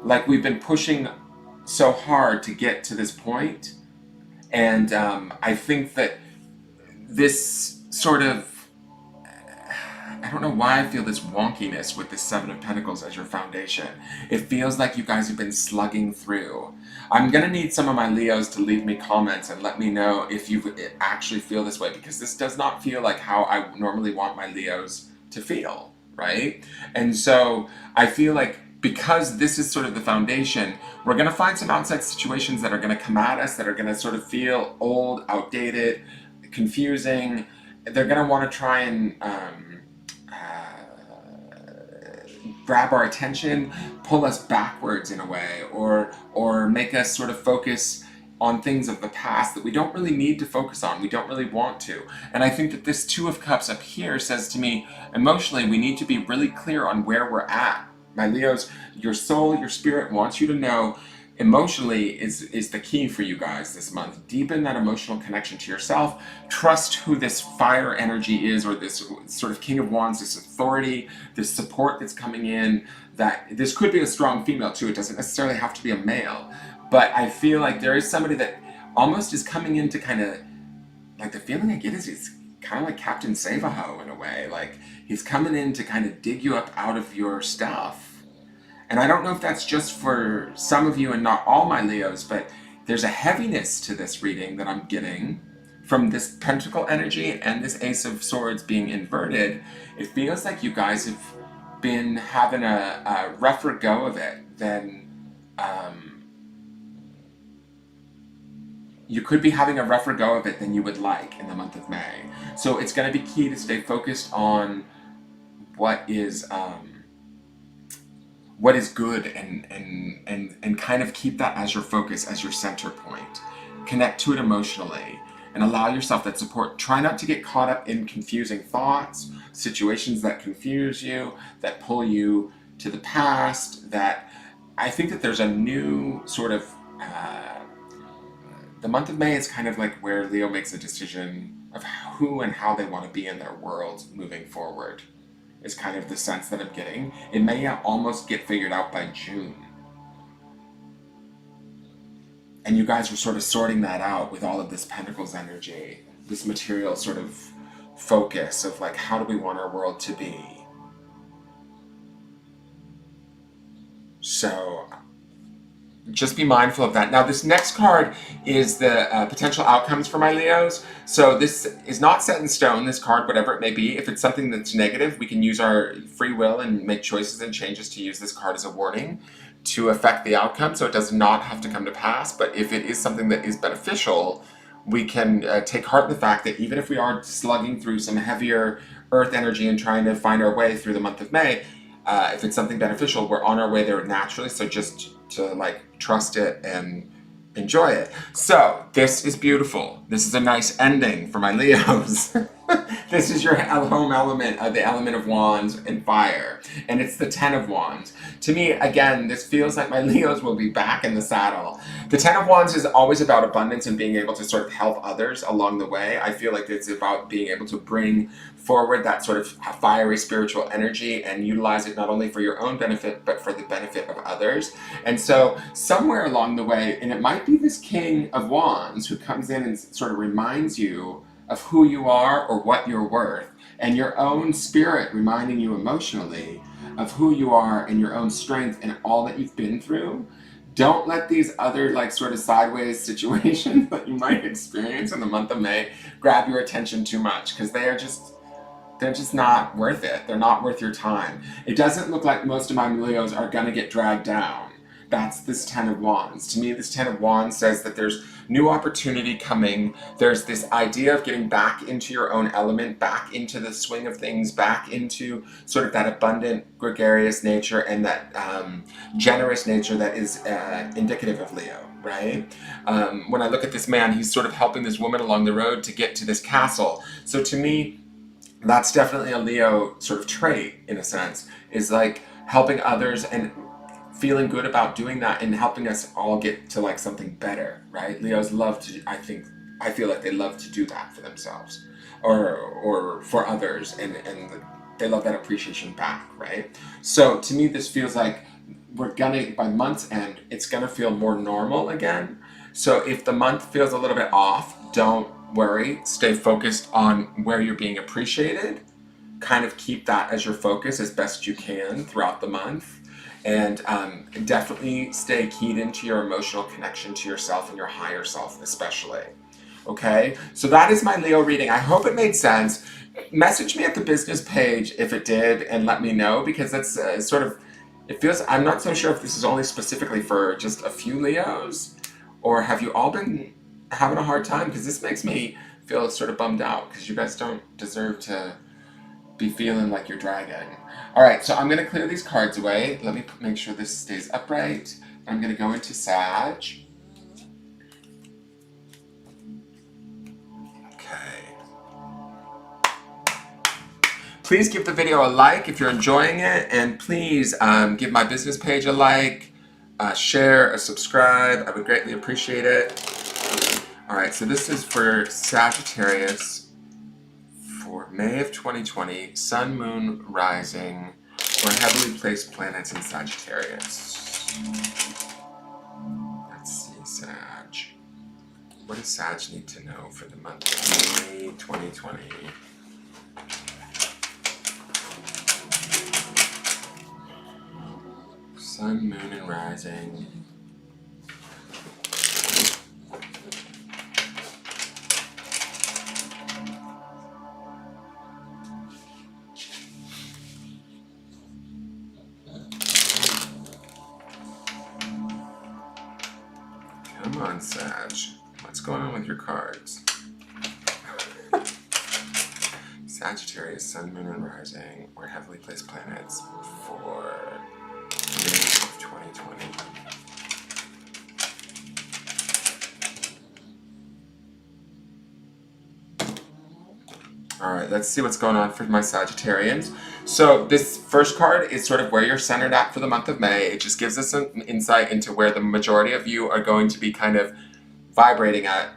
Speaker 1: like we've been pushing so hard to get to this point. And I think that this sort of, I don't know why I feel this wonkiness with this Seven of Pentacles as your foundation. It feels like you guys have been slugging through. I'm going to need some of my Leos to leave me comments and let me know if you actually feel this way, because this does not feel like how I normally want my Leos to feel, right? And so I feel like because this is sort of the foundation, we're going to find some outside situations that are going to come at us that are going to sort of feel old, outdated, confusing. They're going to want to try and grab our attention, pull us backwards in a way, or make us sort of focus on things of the past that we don't really need to focus on, we don't really want to. And I think that this Two of Cups up here says to me, emotionally, we need to be really clear on where we're at. My Leos, your soul, your spirit wants you to know emotionally is the key for you guys this month. Deepen that emotional connection to yourself. Trust who this fire energy is, or this sort of King of Wands, this authority, this support that's coming in. That this could be a strong female too. It doesn't necessarily have to be a male. But I feel like there is somebody that almost is coming in to kind of, like the feeling I get is it's kind of like Captain Save-A-Ho in a way. Like he's coming in to kind of dig you up out of your stuff. And I don't know if that's just for some of you and not all my Leos, but there's a heaviness to this reading that I'm getting from this Pentacle energy and this Ace of Swords being inverted. It feels like you guys have been having a rougher go of it than you could be having a rougher go of it than you would like in the month of May. So it's going to be key to stay focused on what is good, and kind of keep that as your focus, as your center point. Connect to it emotionally and allow yourself that support. Try not to get caught up in confusing thoughts, situations that confuse you, that pull you to the past. That I think that there's a new sort of the month of May is kind of like where Leo makes a decision of who and how they want to be in their world moving forward, is kind of the sense that I'm getting. It may almost get figured out by June. And you guys are sort of sorting that out with all of this Pentacles energy, this material sort of focus of like, how do we want our world to be? So just be mindful of that. Now, this next card is the potential outcomes for my Leos. So this is not set in stone, this card, whatever it may be. If it's something that's negative, we can use our free will and make choices and changes to use this card as a warning to affect the outcome. So it does not have to come to pass. But if it is something that is beneficial, we can take heart in the fact that even if we are slugging through some heavier earth energy and trying to find our way through the month of May, if it's something beneficial, we're on our way there naturally. So just to like trust it and enjoy it. So this is beautiful. This is a nice ending for my Leos. This is your home element, the element of Wands and fire, and it's the Ten of Wands. To me, again, this feels like my Leos will be back in the saddle. The Ten of Wands is always about abundance and being able to sort of help others along the way. I feel like it's about being able to bring forward that sort of fiery spiritual energy and utilize it not only for your own benefit, but for the benefit of others. And so somewhere along the way, and it might be this King of Wands who comes in and sort of reminds you of who you are or what you're worth, and your own spirit reminding you emotionally of who you are and your own strength and all that you've been through. Don't let these other like sort of sideways situations that you might experience in the month of May grab your attention too much, because they're just not worth it. They're not worth your time. It doesn't look like most of my Leos are gonna get dragged down. That's this Ten of Wands. To me, this Ten of Wands says that there's new opportunity coming. There's this idea of getting back into your own element, back into the swing of things, back into sort of that abundant, gregarious nature and that generous nature that is indicative of Leo, right? When I look at this man, he's sort of helping this woman along the road to get to this castle. So to me, that's definitely a Leo sort of trait, in a sense, is like helping others and feeling good about doing that and helping us all get to like something better, right? Leos love to, I feel like they love to do that for themselves or for others, and they love that appreciation back, right? So to me, this feels like we're gonna, by month's end, it's gonna feel more normal again. So if the month feels a little bit off, don't worry, stay focused on where you're being appreciated. Kind of keep that as your focus as best you can throughout the month. And definitely stay keyed into your emotional connection to yourself and your higher self especially. Okay, so that is my Leo reading. I hope it made sense. Message me at the business page if it did and let me know, because that's sort of, it feels, I'm not so sure if this is only specifically for just a few Leos, or have you all been having a hard time? Because this makes me feel sort of bummed out, because you guys don't deserve to be feeling like you're dragging. All right, so I'm going to clear these cards away. Let me make sure this stays upright. I'm going to go into Sag. Okay. Please give the video a like if you're enjoying it, and please give my business page a like, share, a subscribe. I would greatly appreciate it. All right, so this is for Sagittarius for May of 2020, Sun, Moon, Rising, or heavily placed planets in Sagittarius. Let's see, Sag. What does Sag need to know for the month of May 2020? Sun, Moon, and Rising. Come on, Sag. What's going on with your cards? Sagittarius, Sun, Moon, and Rising, or heavily placed planets for May of 2020. All right, let's see what's going on for my Sagittarians. So this first card is sort of where you're centered at for the month of May. It just gives us some insight into where the majority of you are going to be kind of vibrating at,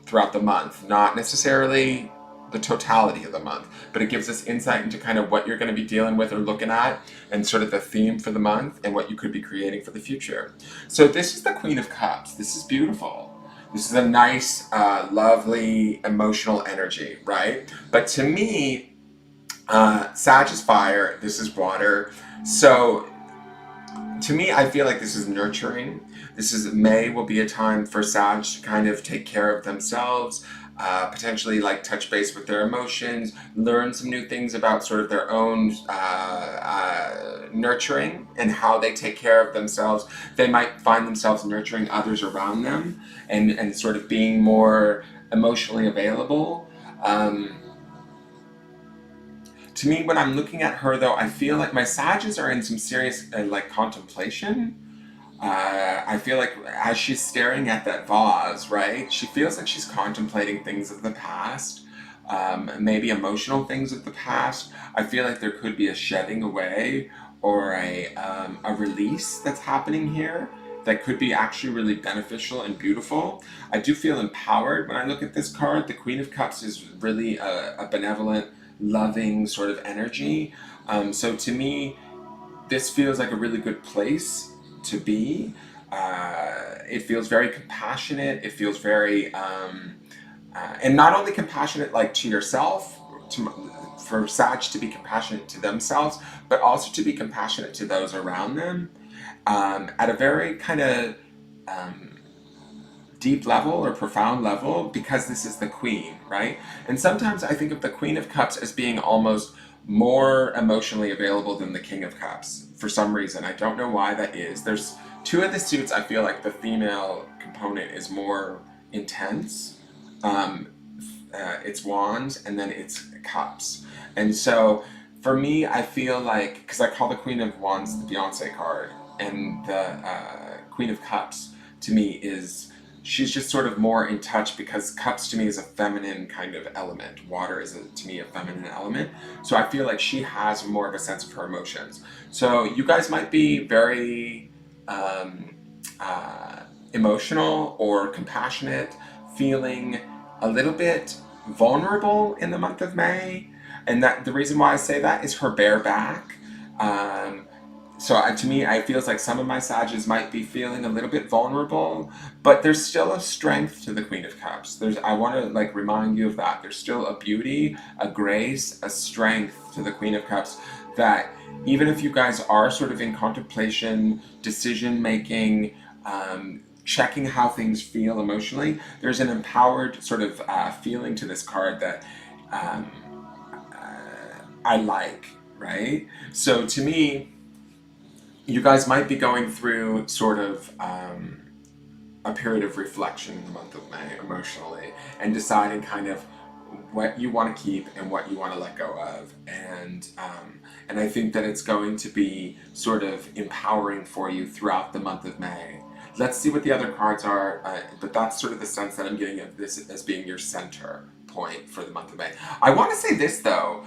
Speaker 1: throughout the month. Not necessarily the totality of the month, but it gives us insight into kind of what you're going to be dealing with or looking at, and sort of the theme for the month and what you could be creating for the future. So this is the Queen of Cups. This is beautiful. This is a nice, lovely, emotional energy, right? But to me, Sag is fire, this is water. So to me, I feel like this is nurturing. May will be a time for Sag to kind of take care of themselves, potentially like touch base with their emotions, learn some new things about sort of their own nurturing and how they take care of themselves. They might find themselves nurturing others around them and sort of being more emotionally available. To me, when I'm looking at her, though, I feel like my Sages are in some serious contemplation. I feel like as she's staring at that vase, right, she feels like she's contemplating things of the past, maybe emotional things of the past. I feel like there could be a shedding away or a release that's happening here that could be actually really beneficial and beautiful. I do feel empowered when I look at this card. The Queen of Cups is really a benevolent, loving sort of energy. So to me, this feels like a really good place to be. It feels very compassionate. It feels very, and not only compassionate like to yourself, for Sag to be compassionate to themselves, but also to be compassionate to those around them, at a very kind of deep level or profound level, because this is the Queen, right? And sometimes I think of the Queen of Cups as being almost more emotionally available than the King of Cups for some reason. I don't know why that is. There's two of the suits I feel like the female component is more intense. It's Wands and then it's Cups. And so for me, I feel like, because I call the Queen of Wands the Beyonce card, and the Queen of Cups to me is, she's just sort of more in touch, because cups to me is a feminine kind of element. Water is to me a feminine element. So I feel like she has more of a sense of her emotions. So you guys might be very emotional or compassionate, feeling a little bit vulnerable in the month of May. And that the reason why I say that is her bare back. To me, it feels like some of my Sages might be feeling a little bit vulnerable, but there's still a strength to the Queen of Cups. I want to remind you of that. There's still a beauty, a grace, a strength to the Queen of Cups, that even if you guys are sort of in contemplation, decision making, checking how things feel emotionally, there's an empowered sort of feeling to this card that I like, right? So to me, you guys might be going through sort of a period of reflection in the month of May emotionally, and deciding kind of what you want to keep and what you want to let go of. And I think that it's going to be sort of empowering for you throughout the month of May. Let's see what the other cards are, but that's sort of the sense that I'm getting of this as being your center point for the month of May. I want to say this though.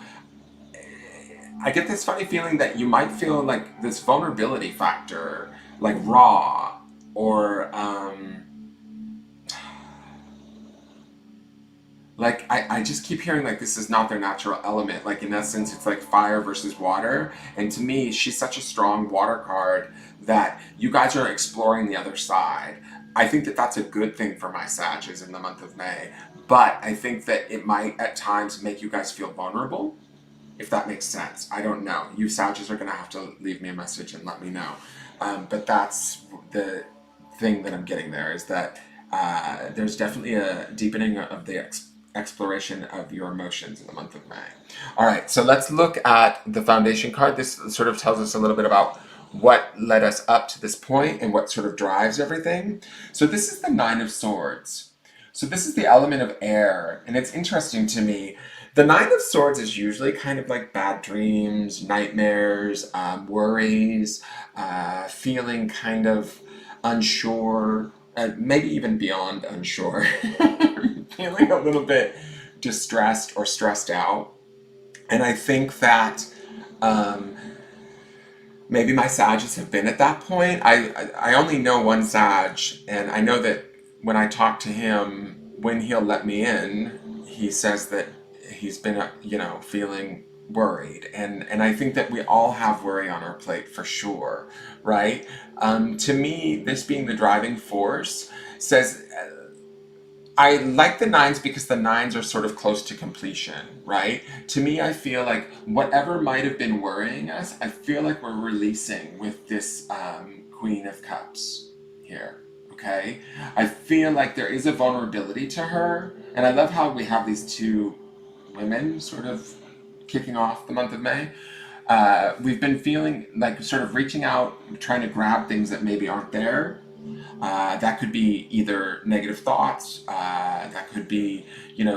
Speaker 1: I get this funny feeling that you might feel like this vulnerability factor, like raw, or like I just keep hearing like this is not their natural element. Like in essence, it's like fire versus water. And to me, she's such a strong water card that you guys are exploring the other side. I think that that's a good thing for my Sages in the month of May. But I think that it might at times make you guys feel vulnerable, if that makes sense. I don't know. You Sages are going to have to leave me a message and let me know. But that's the thing that I'm getting there, is that there's definitely a deepening of the exploration of your emotions in the month of May. All right, so let's look at the foundation card. This sort of tells us a little bit about what led us up to this point and what sort of drives everything. So this is the Nine of Swords. So this is the element of air, and it's interesting to me. The Nine of Swords is usually kind of like bad dreams, nightmares, worries, feeling kind of unsure, maybe even beyond unsure, feeling a little bit distressed or stressed out. And I think that maybe my Sages have been at that point. I only know one Sag, and I know that when I talk to him, when he'll let me in, he says that he's been, feeling worried. And I think that we all have worry on our plate for sure, right? To me, this being the driving force says, I like the nines because the nines are sort of close to completion, right? To me, I feel like whatever might have been worrying us, I feel like we're releasing with this Queen of Cups here, okay? I feel like there is a vulnerability to her, and I love how we have these two women sort of kicking off the month of May. We've been feeling like sort of reaching out, trying to grab things that maybe aren't there. That could be either negative thoughts, that could be,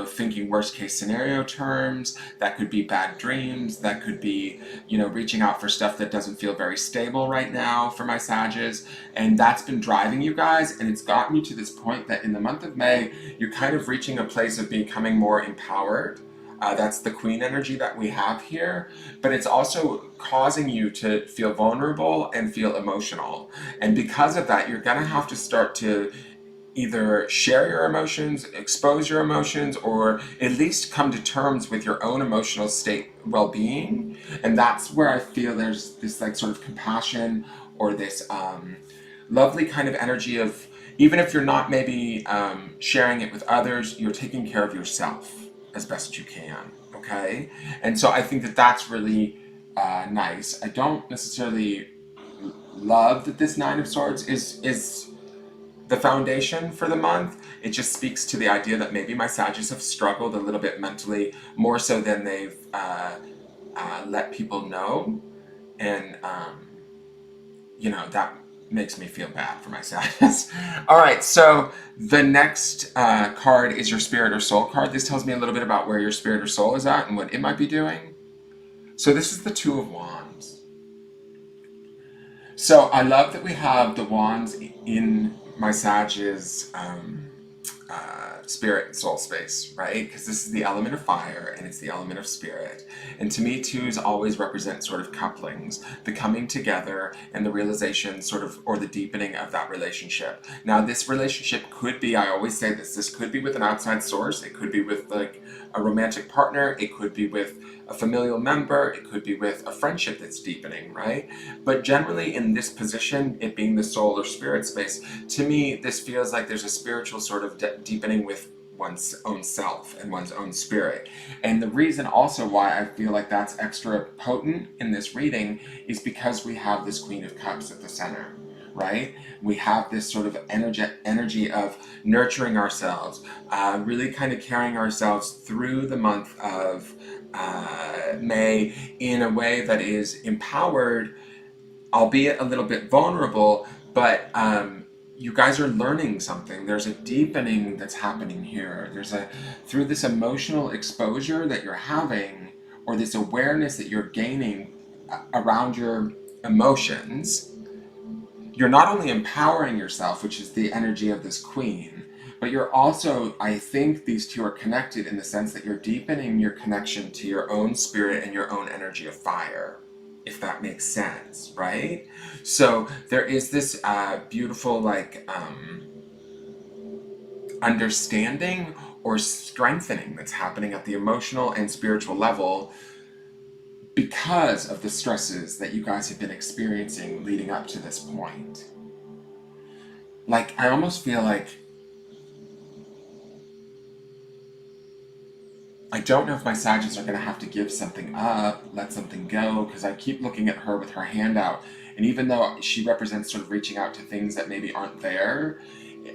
Speaker 1: thinking worst case scenario terms, that could be bad dreams, that could be, reaching out for stuff that doesn't feel very stable right now for my Sages. And that's been driving you guys, and it's gotten you to this point that in the month of May, you're kind of reaching a place of becoming more empowered. That's the Queen energy that we have here, but it's also causing you to feel vulnerable and feel emotional. And because of that, you're gonna have to start to either share your emotions, expose your emotions, or at least come to terms with your own emotional state well-being. And that's where I feel there's this like sort of compassion, or this lovely kind of energy of, even if you're not maybe sharing it with others, you're taking care of yourself as best you can, okay? And so I think that that's really nice. I don't necessarily love that this Nine of Swords is the foundation for the month. It just speaks to the idea that maybe my Sagittarius have struggled a little bit mentally, more so than they've let people know. And, that makes me feel bad for my Sagittarius. All right, so the next card is your Spirit or Soul card. This tells me a little bit about where your Spirit or Soul is at and what it might be doing. So this is the Two of Wands. So I love that we have the Wands in my Sag's spirit and soul space, right? Because this is the element of fire and it's the element of spirit. And to me, twos always represent sort of couplings, the coming together and the realization sort of, or the deepening of that relationship. Now, this relationship could be, I always say this could be with an outside source. It could be with like a romantic partner. It could be with a familial member. It could be with a friendship that's deepening, right? But generally in this position, it being the soul or spirit space, to me, this feels like there's a spiritual sort of deepening with one's own self and one's own spirit. And the reason also why I feel like that's extra potent in this reading is because we have this Queen of Cups at the center, right? We have this sort of energy of nurturing ourselves, really kind of carrying ourselves through the month of May in a way that is empowered, albeit a little bit vulnerable, but you guys are learning something. There's a deepening that's happening here. Through this emotional exposure that you're having, or this awareness that you're gaining around your emotions, you're not only empowering yourself, which is the energy of this queen, but you're also, I think these two are connected in the sense that you're deepening your connection to your own spirit and your own energy of fire, if that makes sense, right? So there is this beautiful, like, understanding or strengthening that's happening at the emotional and spiritual level because of the stresses that you guys have been experiencing leading up to this point. Like, I almost feel like, I don't know if my Sagittarius are going to have to give something up, let something go, because I keep looking at her with her hand out. And even though she represents sort of reaching out to things that maybe aren't there,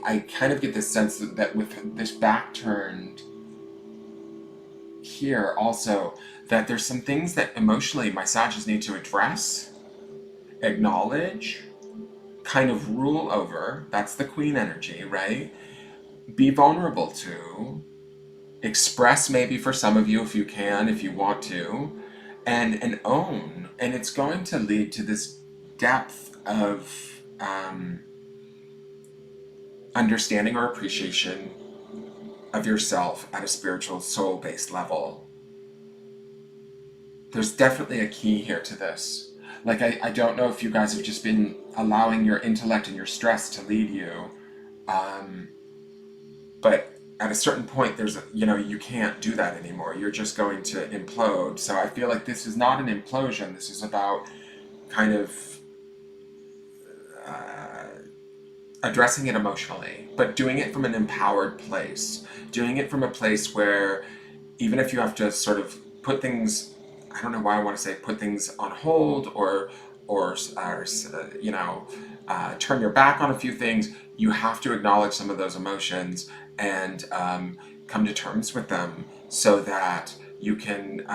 Speaker 1: I kind of get this sense that with this back turned here also, that there's some things that emotionally my Sagittarius need to address, acknowledge, kind of rule over. That's the queen energy, right? Be vulnerable to, express maybe for some of you if you can, if you want to, and own. And it's going to lead to this depth of understanding or appreciation of yourself at a spiritual soul-based level. There's definitely a key here to this. Like, I don't know if you guys have just been allowing your intellect and your stress to lead you, but at a certain point, you can't do that anymore. You're just going to implode. So I feel like this is not an implosion. This is about kind of addressing it emotionally, but doing it from an empowered place. Doing it from a place where even if you have to sort of put things, I don't know why I want to say put things on hold or turn your back on a few things, you have to acknowledge some of those emotions and come to terms with them so that you can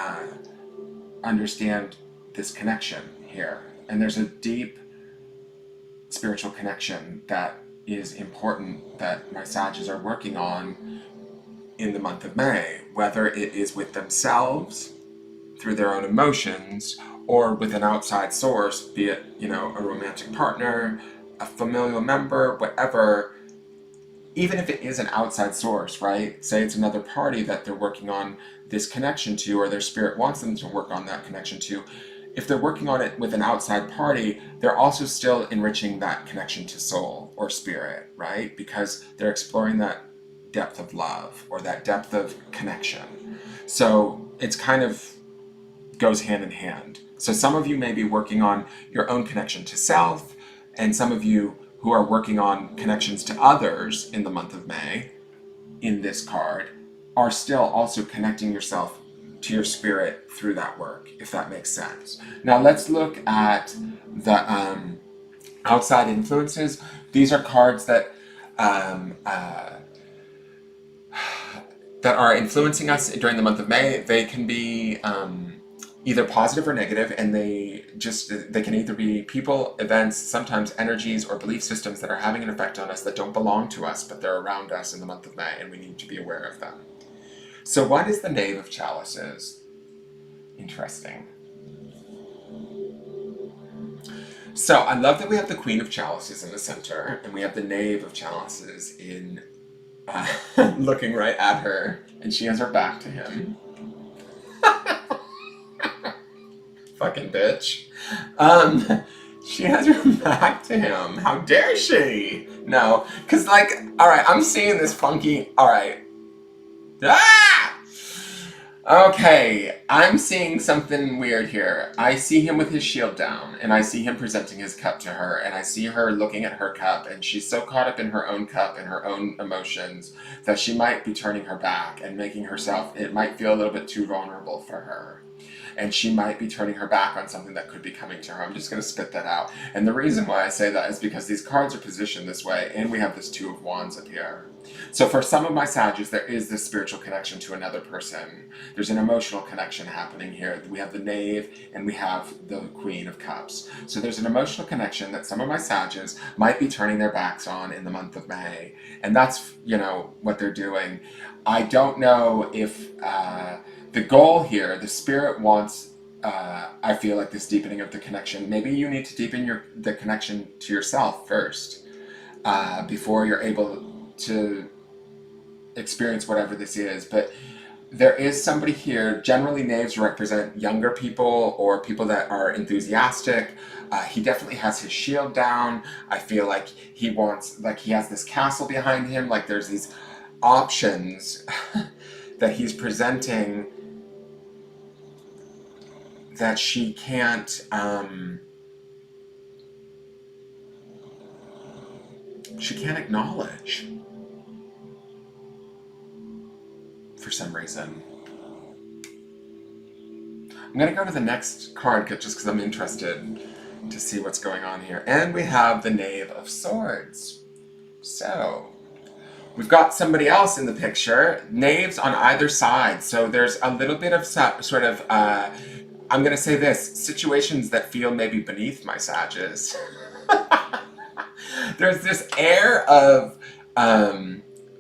Speaker 1: understand this connection here. And there's a deep spiritual connection that is important that my Sagittarius are working on in the month of May, whether it is with themselves through their own emotions or with an outside source, be it, a romantic partner, a familial member, whatever. Even if it is an outside source, right? Say it's another party that they're working on this connection to, or their spirit wants them to work on that connection to. If they're working on it with an outside party, they're also still enriching that connection to soul or spirit, right? Because they're exploring that depth of love or that depth of connection. So it's kind of goes hand in hand. So some of you may be working on your own connection to self, and some of you who are working on connections to others in the month of May, in this card, are still also connecting yourself to your spirit through that work, if that makes sense. Now let's look at the outside influences. These are cards that that are influencing us during the month of May. They can be either positive or negative, and they can either be people, events, sometimes energies or belief systems that are having an effect on us that don't belong to us, but they're around us in the month of May, and we need to be aware of them. So what is the Knave of Chalices? Interesting. So I love that we have the Queen of Chalices in the center, and we have the Knave of Chalices in looking right at her, and she has her back to him. Fucking bitch. She has her back to him. How dare she? No, because, like, alright, I'm seeing this funky, alright. Ah! Okay, I'm seeing something weird here. I see him with his shield down, and I see him presenting his cup to her, and I see her looking at her cup, and she's so caught up in her own cup and her own emotions that she might be turning her back and making herself, it might feel a little bit too vulnerable for her. and she might be turning her back on something that could be coming to her. I'm just going to spit that out. And the reason why I say that is because these cards are positioned this way, and we have this Two of Wands up here. So for some of my Sagittarius, there is this spiritual connection to another person. There's an emotional connection happening here. We have the Knave and we have the Queen of Cups. So there's an emotional connection that some of my Sagittarius might be turning their backs on in the month of May. And that's, you know, what they're doing. I don't know if the goal here, the spirit wants, I feel like this deepening of the connection. Maybe you need to deepen the connection to yourself first before you're able to experience whatever this is. But there is somebody here. Generally, knaves represent younger people or people that are enthusiastic. He definitely has his shield down. I feel like he wants, like he has this castle behind him. Like there's these options that he's presenting that she can't acknowledge for some reason. I'm going to go to the next card just because I'm interested to see what's going on here. And we have the Knave of Swords. So we've got somebody else in the picture, knaves on either side. So there's a little bit of sort of, I'm going to say this, situations that feel maybe beneath my Sages. There's this air of,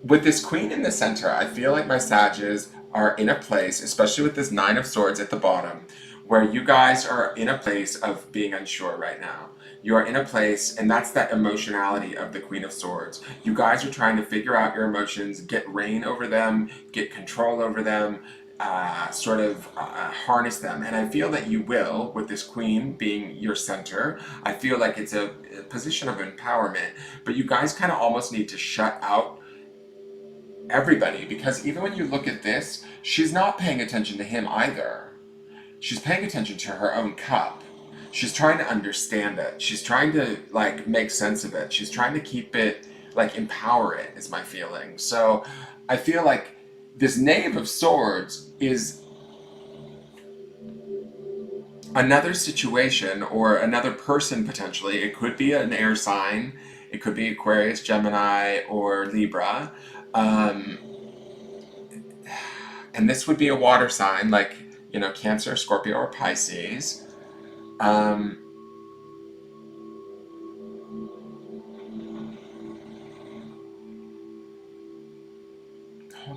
Speaker 1: with this Queen in the center, I feel like my Sages are in a place, especially with this Nine of Swords at the bottom, where you guys are in a place of being unsure right now. You are in a place, and that's that emotionality of the Queen of Swords. You guys are trying to figure out your emotions, get reign over them, get control over them, harness them. And I feel that you will, with this Queen being your center. I feel like it's a position of empowerment, but you guys kind of almost need to shut out everybody, because even when you look at this, she's not paying attention to him either. She's paying attention to her own cup. She's trying to understand it. She's trying to like make sense of it. She's trying to keep it, like empower it, is my feeling. So I feel like this Knave of Swords is another situation or another person potentially. It could be an air sign. It could be Aquarius, Gemini, or Libra. And this would be a water sign, like, you know, Cancer, Scorpio, or Pisces. Hold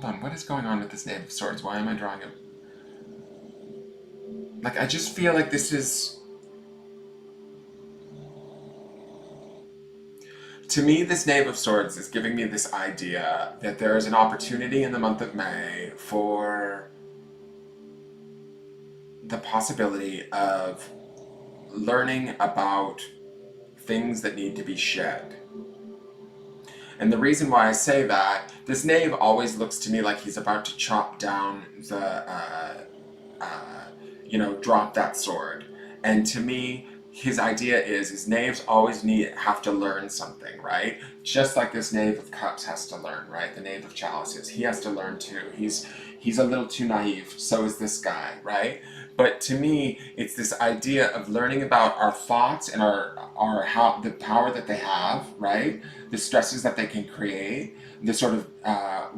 Speaker 1: on, what is going on with this Knave of Swords? Why am I drawing it? Like, I just feel like this is... To me, this Knave of Swords is giving me this idea that there is an opportunity in the month of May for the possibility of learning about things that need to be shed. And the reason why I say that, this Knave always looks to me like he's about to chop down the, drop that sword. And to me, his idea is knaves always have to learn something, right? Just like this Knave of Cups has to learn, right? The Knave of Chalices, he has to learn too. He's a little too naive, so is this guy, right? But to me, it's this idea of learning about our thoughts and how the power that they have, right? The stresses that they can create, the sort of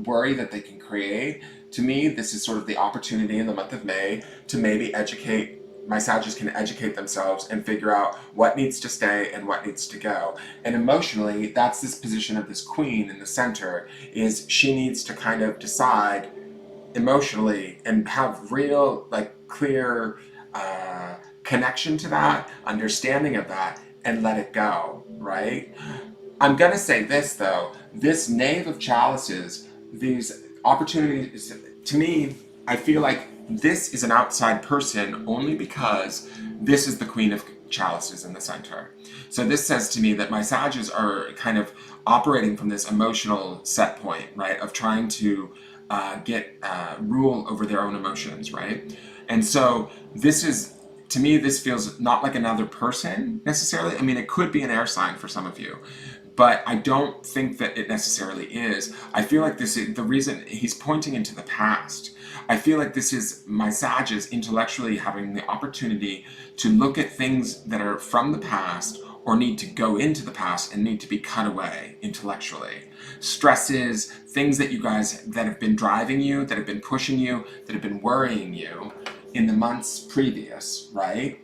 Speaker 1: worry that they can create. To me, this is sort of the opportunity in the month of May to maybe educate. My Sagittarius can educate themselves and figure out what needs to stay and what needs to go. And emotionally, that's this position of this Queen in the center, is she needs to kind of decide emotionally and have real, like, clear connection to that, understanding of that, and let it go, right? I'm gonna say this though, this Knave of Chalices, these opportunities, to me, I feel like this is an outside person only because this is the Queen of Chalices in the center. So this says to me that my Sagittarius are kind of operating from this emotional set point, right, of trying to get rule over their own emotions, right? And so this is, to me, this feels not like another person necessarily. I mean, it could be an air sign for some of you, but I don't think that it necessarily is. I feel like this is the reason he's pointing into the past. I feel like this is my Sages intellectually having the opportunity to look at things that are from the past or need to go into the past and need to be cut away intellectually. Stresses, things that you guys that have been driving you, that have been pushing you, that have been worrying you in the months previous, right?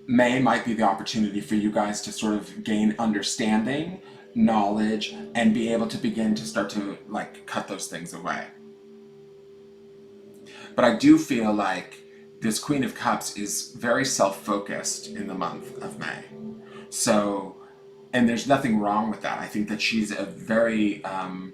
Speaker 1: May might be the opportunity for you guys to sort of gain understanding, knowledge, and be able to begin to start to like cut those things away. But I do feel like this Queen of Cups is very self-focused in the month of May. So, and there's nothing wrong with that. I think that she's a very, how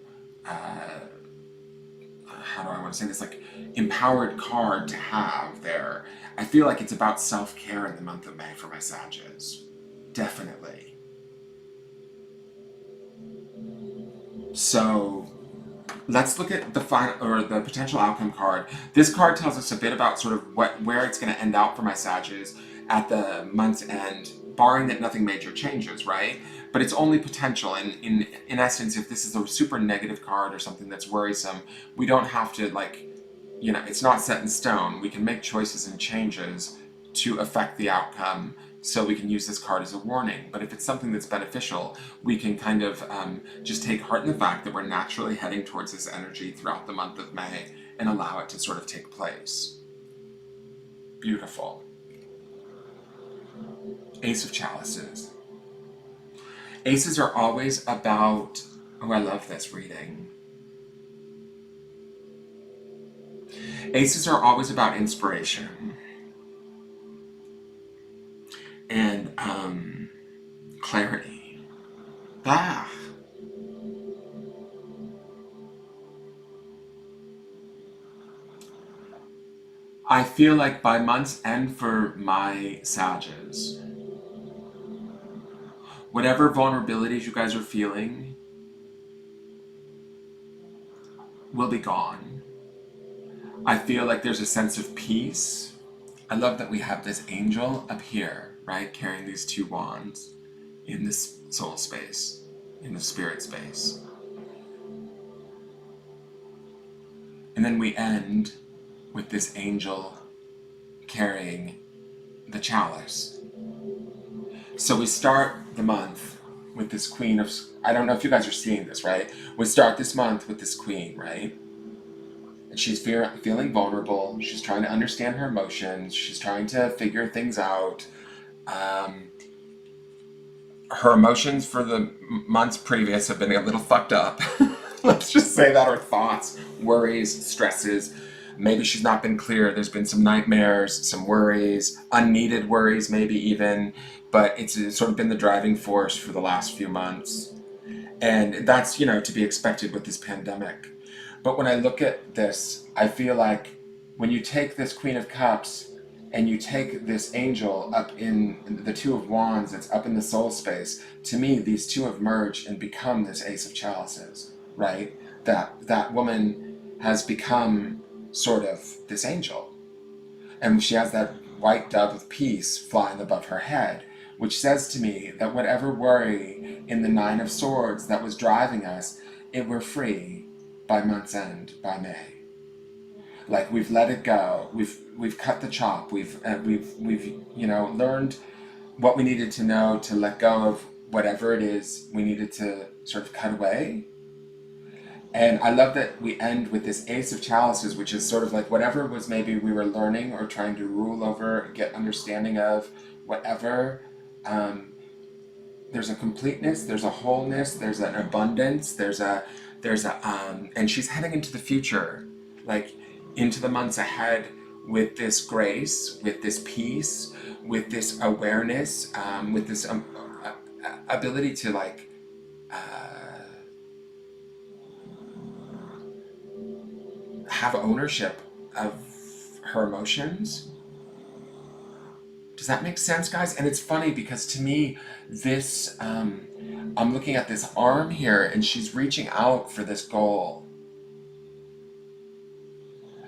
Speaker 1: do I want to say this, like empowered card to have there. I feel like it's about self-care in the month of May for my Sages. Definitely. So let's look at the final or the potential outcome card. This card tells us a bit about sort of where it's going to end out for my Sages at the month's end, barring that nothing major changes, right? But it's only potential, and in essence, if this is a super negative card or something that's worrisome, we don't have to like, you know, it's not set in stone. We can make choices and changes to affect the outcome, so we can use this card as a warning. But if it's something that's beneficial, we can kind of just take heart in the fact that we're naturally heading towards this energy throughout the month of May and allow it to sort of take place. Beautiful. Ace of Chalices. Aces are always about, oh, I love this reading. Aces are always about inspiration and clarity. Ah. I feel like by month's end for my Sages, whatever vulnerabilities you guys are feeling will be gone. I feel like there's a sense of peace. I love that we have this angel up here, right? Carrying these two wands in this soul space, in the spirit space. And then we end with this angel carrying the chalice. So we start the month with this queen of, I don't know if you guys are seeing this, right? We start this month with this queen, right? And she's feeling vulnerable. She's trying to understand her emotions. She's trying to figure things out. Her emotions for the months previous have been a little fucked up. Let's just say that. Her thoughts, worries, stresses. Maybe she's not been clear. There's been some nightmares, some worries, unneeded worries maybe even. But it's sort of been the driving force for the last few months. And that's, you know, to be expected with this pandemic. But when I look at this, I feel like when you take this Queen of Cups and you take this angel up in the Two of Wands, it's up in the soul space, to me, these two have merged and become this Ace of Chalices, right? That woman has become sort of this angel. And she has that white dove of peace flying above her head, which says to me that whatever worry in the Nine of Swords that was driving us, we're free by month's end, by May. Like we've let it go. We've cut the chop. We've you know, learned what we needed to know to let go of whatever it is we needed to sort of cut away. And I love that we end with this Ace of Chalices, which is sort of like whatever was maybe we were learning or trying to rule over, get understanding of, whatever. There's a completeness, there's a wholeness, there's an abundance, and she's heading into the future, like into the months ahead with this grace, with this peace, with this awareness, with this ability to like have ownership of her emotions. Does that make sense, guys? And it's funny because to me, this, I'm looking at this arm here and she's reaching out for this goal.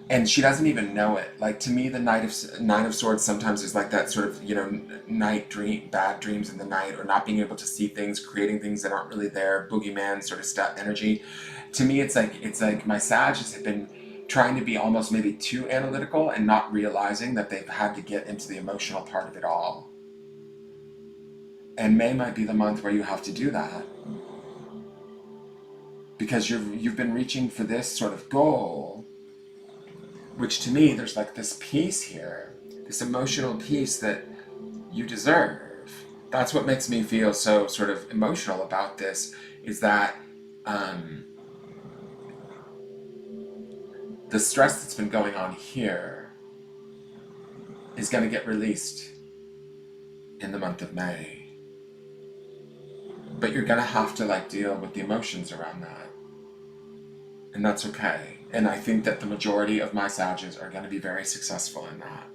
Speaker 1: and she doesn't even know it. Like, to me, the Nine of Swords sometimes is like that sort of, night dream, bad dreams in the night, or not being able to see things, creating things that aren't really there, boogeyman sort of stuff energy. To me, it's like my Sagittarius have been trying to be almost maybe too analytical and not realizing that they've had to get into the emotional part of it all. And May might be the month where you have to do that, because you've been reaching for this sort of goal, which to me, there's like this peace here, this emotional peace that you deserve. That's what makes me feel so sort of emotional about this, is that the stress that's been going on here is going to get released in the month of May. But you're going to have to like deal with the emotions around that. And that's okay. And I think that the majority of my Sagittarius are going to be very successful in that.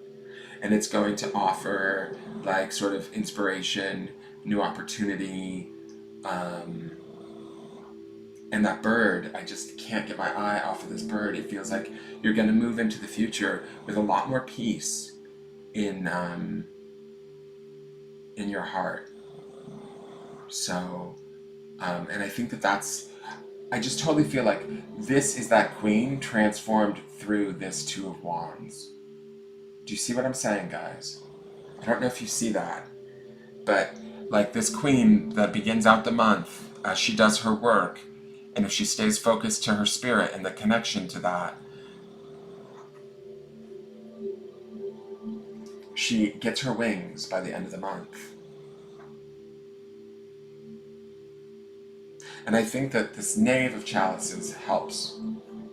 Speaker 1: And it's going to offer like sort of inspiration, new opportunity, and that bird, I just can't get my eye off of this bird. It feels like you're going to move into the future with a lot more peace in your heart. So, and I think I just totally feel like this is that queen transformed through this Two of Wands. Do you see what I'm saying, guys? I don't know if you see that, but like this queen that begins out the month, as she does her work, and if she stays focused to her spirit and the connection to that, she gets her wings by the end of the month. And I think that this Knave of Chalices helps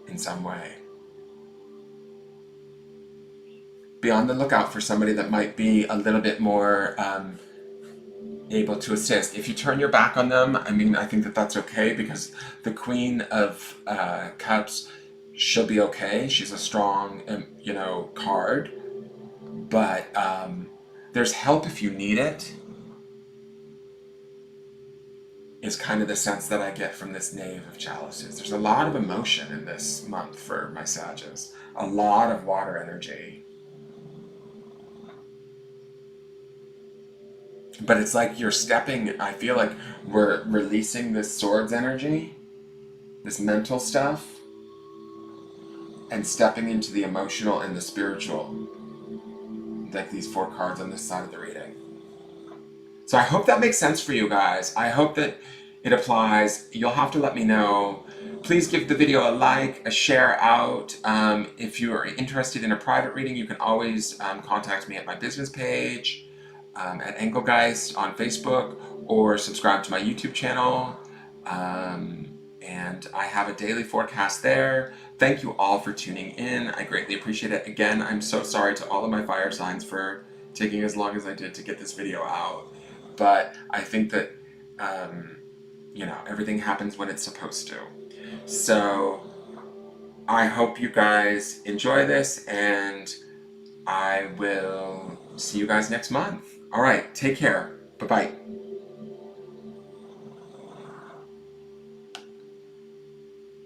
Speaker 1: in some way. Be on the lookout for somebody that might be a little bit more able to assist. If you turn your back on them, I mean, I think that that's okay, because the Queen of Cups, she'll be okay. She's a strong, card. But there's help if you need it, is kind of the sense that I get from this Knave of Chalices. There's a lot of emotion in this month for my Sagittarius. A lot of water energy. But it's like you're stepping, I feel like we're releasing this swords energy, this mental stuff, and stepping into the emotional and the spiritual, like these 4 cards on this side of the reading. So I hope that makes sense for you guys. I hope that it applies. You'll have to let me know. Please give the video a like, a share out. If you are interested in a private reading, you can always contact me at my business page, at Engelgeist on Facebook, or subscribe to my YouTube channel. And I have a daily forecast there. Thank you all for tuning in. I greatly appreciate it. Again, I'm so sorry to all of my fire signs for taking as long as I did to get this video out. But I think that, everything happens when it's supposed to. So I hope you guys enjoy this, and I will see you guys next month. All right, take care. Bye-bye.